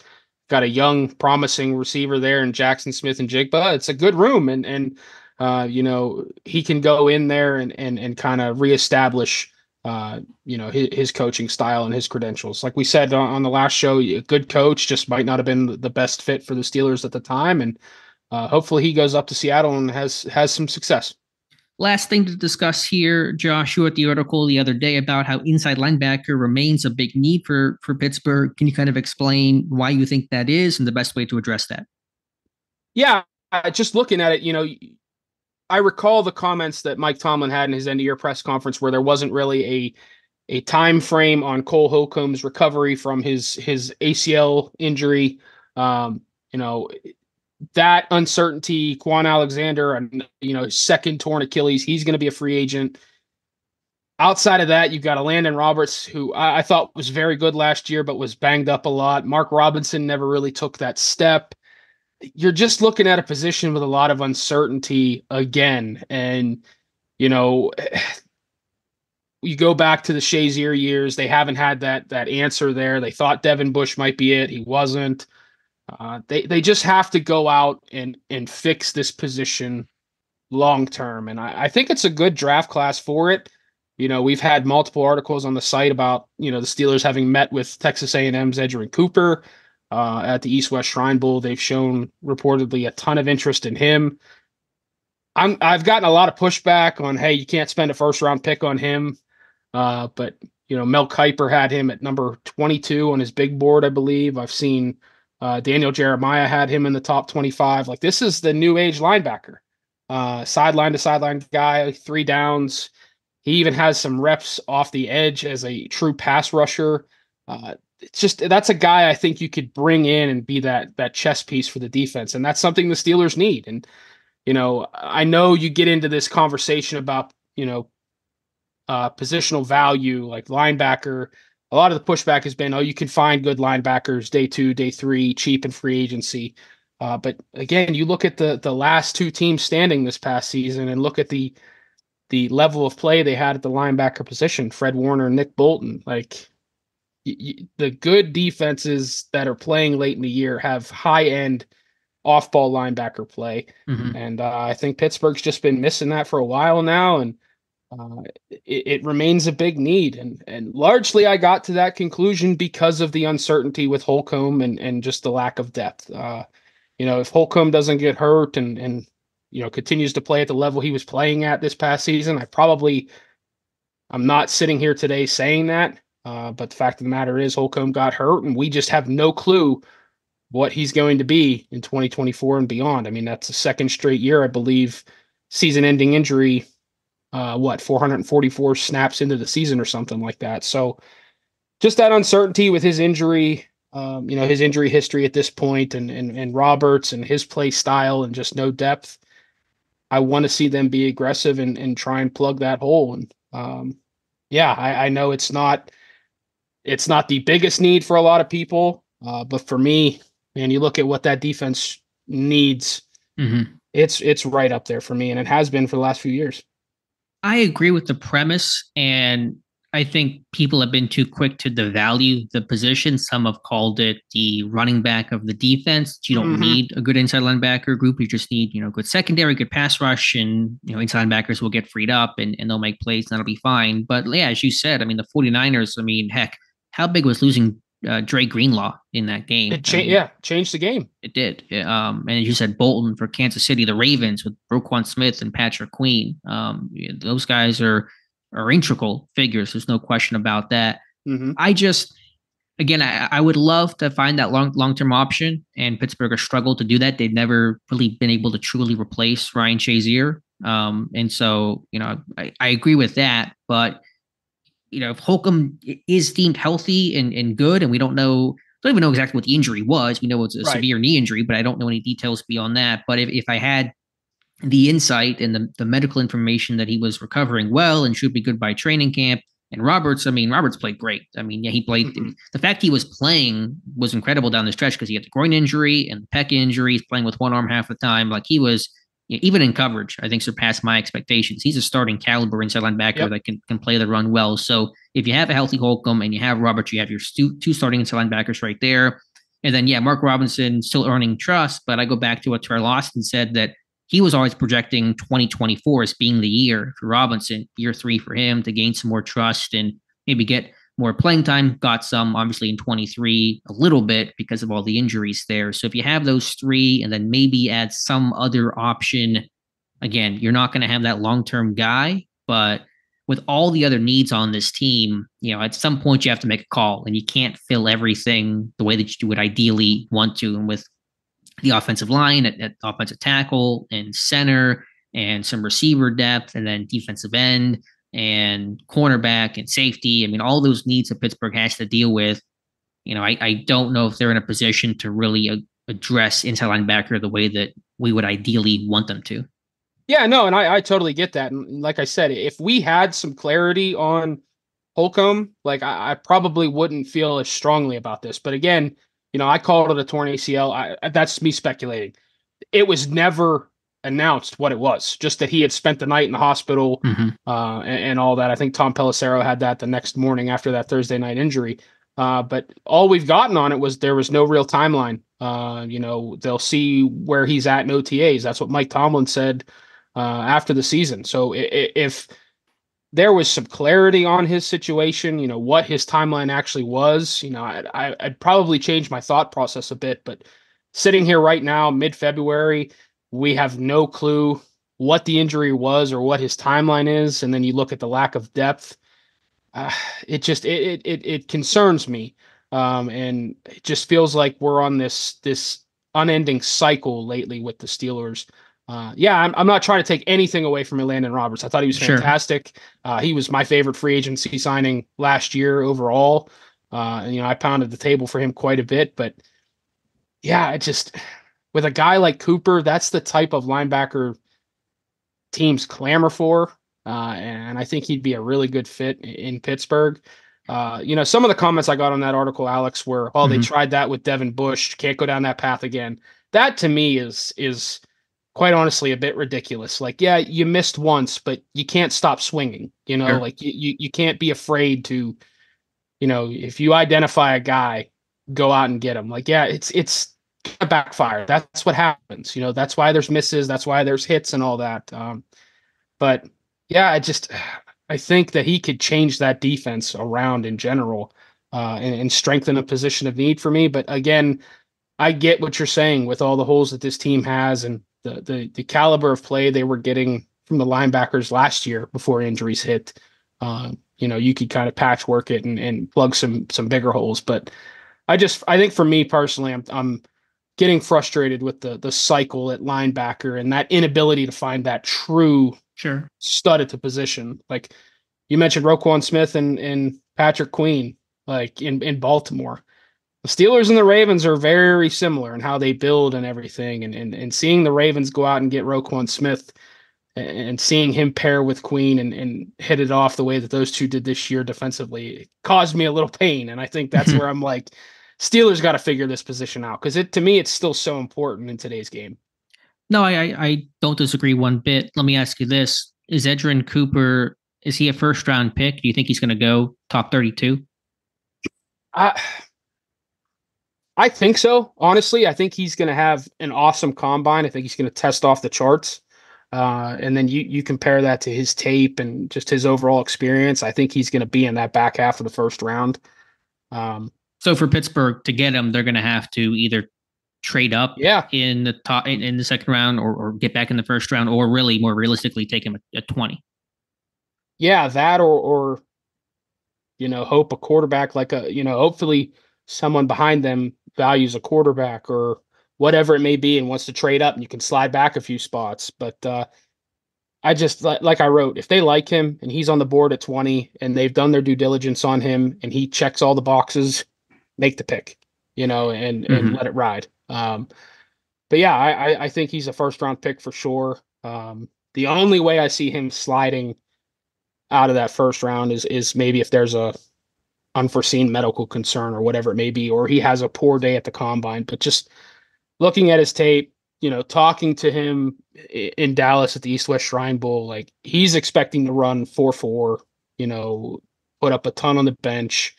Got a young, promising receiver there in Jackson Smith and Jigba. It's a good room. And he can go in there and kind of reestablish his coaching style and his credentials. Like we said on the last show, a good coach just might not have been the best fit for the Steelers at the time. And hopefully he goes up to Seattle and has some success. Last thing to discuss here, Josh, you wrote the article the other day about how inside linebacker remains a big need for Pittsburgh. Can you kind of explain why you think that is and the best way to address that? Yeah, just looking at it, I recall the comments that Mike Tomlin had in his end-of-year press conference where there wasn't really a time frame on Cole Holcomb's recovery from his ACL injury. That uncertainty, Quan Alexander, and second torn Achilles, he's going to be a free agent. Outside of that, you've got a Landon Roberts, who I thought was very good last year, but was banged up a lot. Mark Robinson never really took that step. You're just looking at a position with a lot of uncertainty again. And, you go back to the Shazier years, they haven't had that answer there. They thought Devin Bush might be it. He wasn't. They just have to go out and fix this position long term. And I think it's a good draft class for it. We've had multiple articles on the site about, the Steelers having met with Texas A&M's Edgerrin Cooper at the East-West Shrine Bowl. They've shown reportedly a ton of interest in him. I've gotten a lot of pushback on, hey, you can't spend a first-round pick on him. But Mel Kiper had him at number 22 on his big board, I believe. I've seen Daniel Jeremiah had him in the top 25. Like, this is the new age linebacker. Sideline to sideline guy, 3 downs. He even has some reps off the edge as a true pass rusher. That's a guy I think you could bring in and be that chess piece for the defense. And that's something the Steelers need. And, I know you get into this conversation about, positional value, like linebacker. A lot of the pushback has been, you can find good linebackers day 2, day 3, cheap in free agency. But again, you look at the last 2 teams standing this past season and look at the level of play they had at the linebacker position, Fred Warner and Nick Bolton. Like, the good defenses that are playing late in the year have high-end off-ball linebacker play. Mm-hmm. And I think Pittsburgh's just been missing that for a while now, and it remains a big need. And largely I got to that conclusion because of the uncertainty with Holcomb and just the lack of depth. If Holcomb doesn't get hurt and continues to play at the level he was playing at this past season, I'm not sitting here today saying that. But the fact of the matter is Holcomb got hurt, and we just have no clue what he's going to be in 2024 and beyond. I mean, that's the second straight year, I believe, season-ending injury, 444 snaps into the season or something like that. So just that uncertainty with his injury, his injury history at this point, and Roberts and his play style and just no depth. I want to see them be aggressive and try and plug that hole. And I know it's not the biggest need for a lot of people, but for me, man, you look at what that defense needs. Mm-hmm. It's right up there for me, and it has been for the last few years. I agree with the premise, and I think people have been too quick to devalue the position. Some have called it the running back of the defense. You don't need a good inside linebacker group. You just need, good secondary, good pass rush, and, inside linebackers will get freed up and they'll make plays and that'll be fine. But yeah, as you said, the 49ers, heck, how big was losing Dre Greenlaw in that game? It changed the game. It did. And as you said, Bolton for Kansas City, the Ravens with Roquan Smith and Patrick Queen. Those guys are integral figures. There's no question about that. Mm-hmm. I would love to find that long-term option, and Pittsburgh has struggled to do that. They've never really been able to truly replace Ryan Shazier. And so, I agree with that, but if Holcomb is deemed healthy and good, and we don't know don't even know exactly what the injury was. We know it's a Right. severe knee injury, but I don't know any details beyond that. But if I had the insight and the medical information that he was recovering well and should be good by training camp. And Roberts played great. I mean, yeah, he played. Mm-hmm. The fact he was playing was incredible down the stretch because he had the groin injury and the pec injury. He's playing with one arm half the time. Like he was, even in coverage, I think surpassed my expectations. He's a starting caliber inside linebacker that can play the run well. So if you have a healthy Holcomb and you have Roberts, you have your two starting inside linebackers right there. And then, Mark Robinson still earning trust. But I go back to what Terrell Austin said, that he was always projecting 2024 as being the year for Robinson, year 3 for him to gain some more trust and maybe get more playing time. Got some, obviously, in 23 a little bit because of all the injuries there. So if you have those 3 and then maybe add some other option, again, you're not going to have that long-term guy. But with all the other needs on this team, at some point you have to make a call, and you can't fill everything the way that you would ideally want to. And with the offensive line at offensive tackle and center and some receiver depth and then defensive end and cornerback and safety. I mean, all those needs that Pittsburgh has to deal with. I don't know if they're in a position to really address inside linebacker the way that we would ideally want them to. Yeah, no, and I totally get that. And like I said, if we had some clarity on Holcomb, like I probably wouldn't feel as strongly about this. But again, I called it a torn ACL. That's me speculating. It was never announced what it was, just that he had spent the night in the hospital and all that. I think Tom Pelissero had that the next morning after that Thursday night injury. But all we've gotten on it was there was no real timeline. They'll see where he's at in OTAs. That's what Mike Tomlin said after the season. So if there was some clarity on his situation, what his timeline actually was, I'd probably change my thought process a bit. But sitting here right now, mid-February, we have no clue what the injury was or what his timeline is. And then you look at the lack of depth. It concerns me. And it just feels like we're on this unending cycle lately with the Steelers. I'm not trying to take anything away from Landon Roberts. I thought he was fantastic. Sure. He was my favorite free agency signing last year overall. I pounded the table for him quite a bit, but with a guy like Cooper, that's the type of linebacker teams clamor for. And I think he'd be a really good fit in Pittsburgh. Some of the comments I got on that article, Alex, were, they tried that with Devin Bush, can't go down that path again. That to me is quite honestly a bit ridiculous. Like, yeah, you missed once, but you can't stop swinging, sure. Like you can't be afraid to, if you identify a guy, go out and get him. Like, yeah, it's gonna backfire. That's what happens. That's why there's misses. That's why there's hits and all that. But yeah, I think that he could change that defense around in general and strengthen a position of need for me. But again, I get what you're saying with all the holes that this team has and the caliber of play they were getting from the linebackers last year before injuries hit. You could kind of patchwork it and plug some bigger holes. But I think for me personally, I'm getting frustrated with the cycle at linebacker and that inability to find that true stud at the position. Like you mentioned Roquan Smith and Patrick Queen, like in Baltimore. The Steelers and the Ravens are very similar in how they build and everything. And seeing the Ravens go out and get Roquan Smith and seeing him pair with Queen and hit it off the way that those two did this year defensively, it caused me a little pain. And I think that's where I'm like, Steelers got to figure this position out because to me, it's still so important in today's game. No, I don't disagree one bit. Let me ask you this. Is Edgerrin Cooper, is he a first round pick? Do you think he's going to go top 32? I think so. Honestly, I think he's going to have an awesome combine. I think he's going to test off the charts. And then you compare that to his tape and just his overall experience. I think he's going to be in that back half of the first round. So for Pittsburgh to get him, they're going to have to either trade up in the top in the second round or get back in the first round, or really more realistically take him at 20. Yeah, that or hope a quarterback hopefully someone behind them values a quarterback or whatever it may be and wants to trade up and you can slide back a few spots. But I just, like I wrote, if they like him and he's on the board at 20 and they've done their due diligence on him and he checks all the boxes, make the pick. and let it ride. But yeah, I think he's a first round pick for sure. The only way I see him sliding out of that first round is maybe if there's a unforeseen medical concern or whatever it may be, or he has a poor day at the combine. But just looking at his tape, talking to him in Dallas at the East-West Shrine Bowl, like he's expecting to run 4.4, put up a ton on the bench,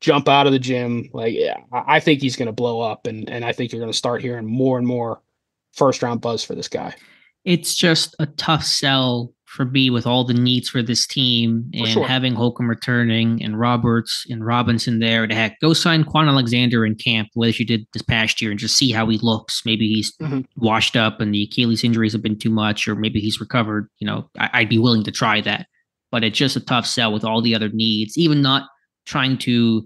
jump out of the gym. Like, yeah, I think he's going to blow up, and I think you're going to start hearing more and more first round buzz for this guy. It's just a tough sell for me with all the needs for this team and having Holcomb returning and Roberts and Robinson there. To heck, go sign Quan Alexander in camp, as you did this past year, and just see how he looks. Maybe he's washed up and the Achilles injuries have been too much, or maybe he's recovered. I'd be willing to try that. But it's just a tough sell with all the other needs, even not trying to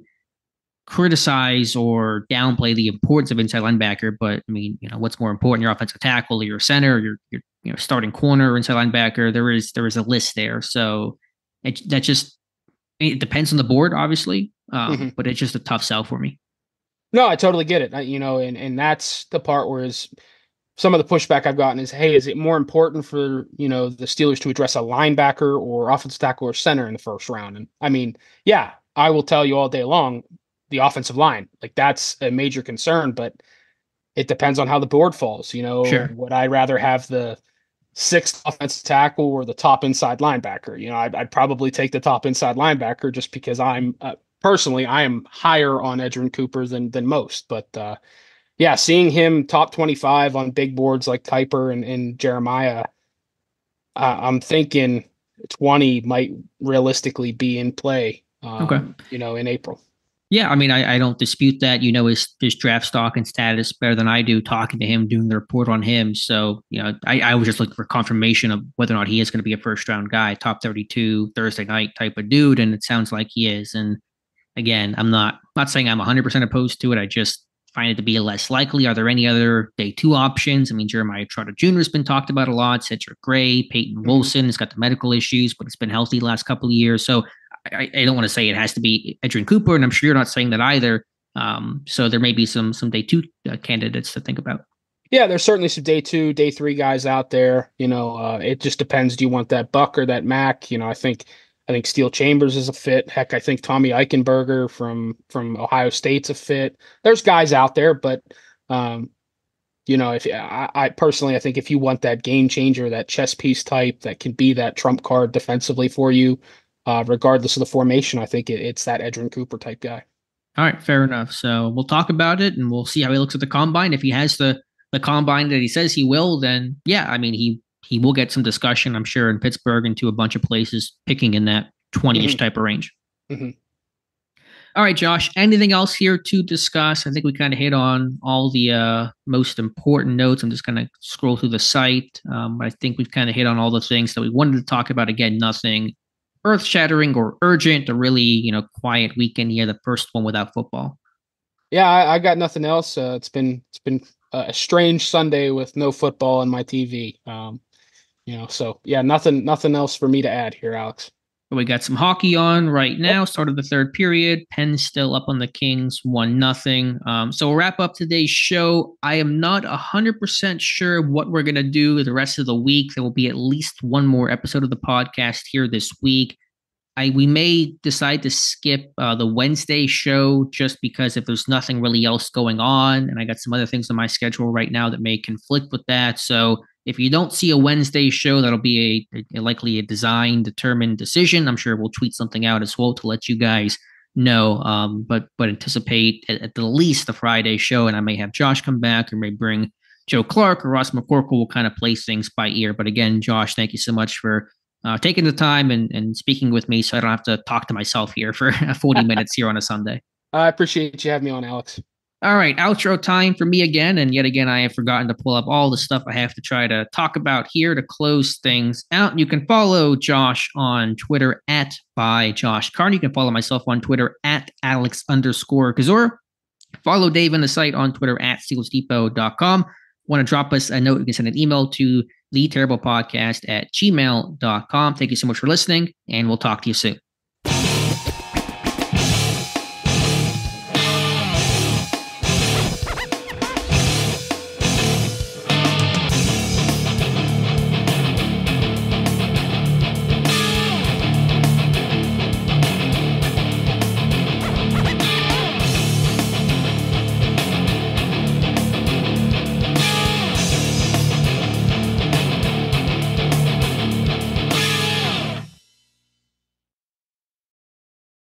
criticize or downplay the importance of inside linebacker. But I mean, what's more important, your offensive tackle, your center, your starting corner, inside linebacker? There is a list there. So it depends on the board, obviously. But it's just a tough sell for me. No, I totally get it. And that's the part where some of the pushback I've gotten is, hey, is it more important for, the Steelers to address a linebacker or offensive tackle or center in the first round? And I mean, yeah, I will tell you all day long, the offensive line, like that's a major concern, but it depends on how the board falls. Sure. Would I rather have the sixth offensive tackle or the top inside linebacker? I'd probably take the top inside linebacker just because I'm personally, I am higher on Edgerrin Cooper than most. But yeah, seeing him top 25 on big boards like Kuiper and Jeremiah, I'm thinking 20 might realistically be in play. In April. Yeah, I mean, I don't dispute that. His draft stock and status better than I do, talking to him, doing the report on him. So, I was just looking for confirmation of whether or not he is going to be a first round guy, top 32 Thursday night type of dude. And it sounds like he is. And again, I'm not saying I'm 100% opposed to it. I just find it to be less likely. Are there any other day two options? I mean, Jeremiah Trotter Jr. has been talked about a lot. Cedric Gray, Peyton Wilson has got the medical issues, but it's been healthy the last couple of years. So I don't want to say it has to be Edgerrin Cooper, and I'm sure you're not saying that either. So there may be some day two candidates to think about. Yeah, there's certainly some day two, day three guys out there. It just depends. Do you want that Buck or that Mac? I think Steel Chambers is a fit. Heck, I think Tommy Eichenberger from Ohio State's a fit. There's guys out there, but if I personally, I think if you want that game changer, that chess piece type that can be that trump card defensively for you, regardless of the formation, I think it's that Edgerrin Cooper type guy. All right, fair enough. So we'll talk about it and we'll see how he looks at the combine. If he has the combine that he says he will, then yeah, I mean, he will get some discussion, I'm sure, in Pittsburgh and to a bunch of places picking in that 20-ish type of range. All right, Josh, anything else here to discuss? I think we kind of hit on all the most important notes. I'm just going to scroll through the site. I think we've kind of hit on all the things that we wanted to talk about. Again, nothing earth-shattering or urgent, a really, quiet weekend here, the first one without football. Yeah, I got nothing else. It's been a strange Sunday with no football on my TV. So yeah, nothing else for me to add here, Alex. We got some hockey on right now. Start of the third period. Penn's still up on the Kings, 1-0. So we'll wrap up today's show. I am not 100% sure what we're going to do the rest of the week. There will be at least one more episode of the podcast here this week. We may decide to skip the Wednesday show just because if there's nothing really else going on, and I got some other things on my schedule right now that may conflict with that. So if you don't see a Wednesday show, that'll be a likely a determined decision. I'm sure we'll tweet something out as well to let you guys know. But anticipate at the least the Friday show, and I may have Josh come back or may bring Joe Clark or Ross McCorkle. Will kind of place things by ear. But again, Josh, thank you so much for taking the time and speaking with me so I don't have to talk to myself here for 40 minutes here on a Sunday. I appreciate you having me on, Alex. All right, outro time for me again. And yet again, I have forgotten to pull up all the stuff I have to try to talk about here to close things out. You can follow Josh on Twitter by Josh Carney. You can follow myself on Twitter @Alex_Kozora. Follow Dave on the site on Twitter @SteelersDepot.com. Want to drop us a note, you can send an email to theterriblepodcast@gmail.com. Thank you so much for listening, and we'll talk to you soon.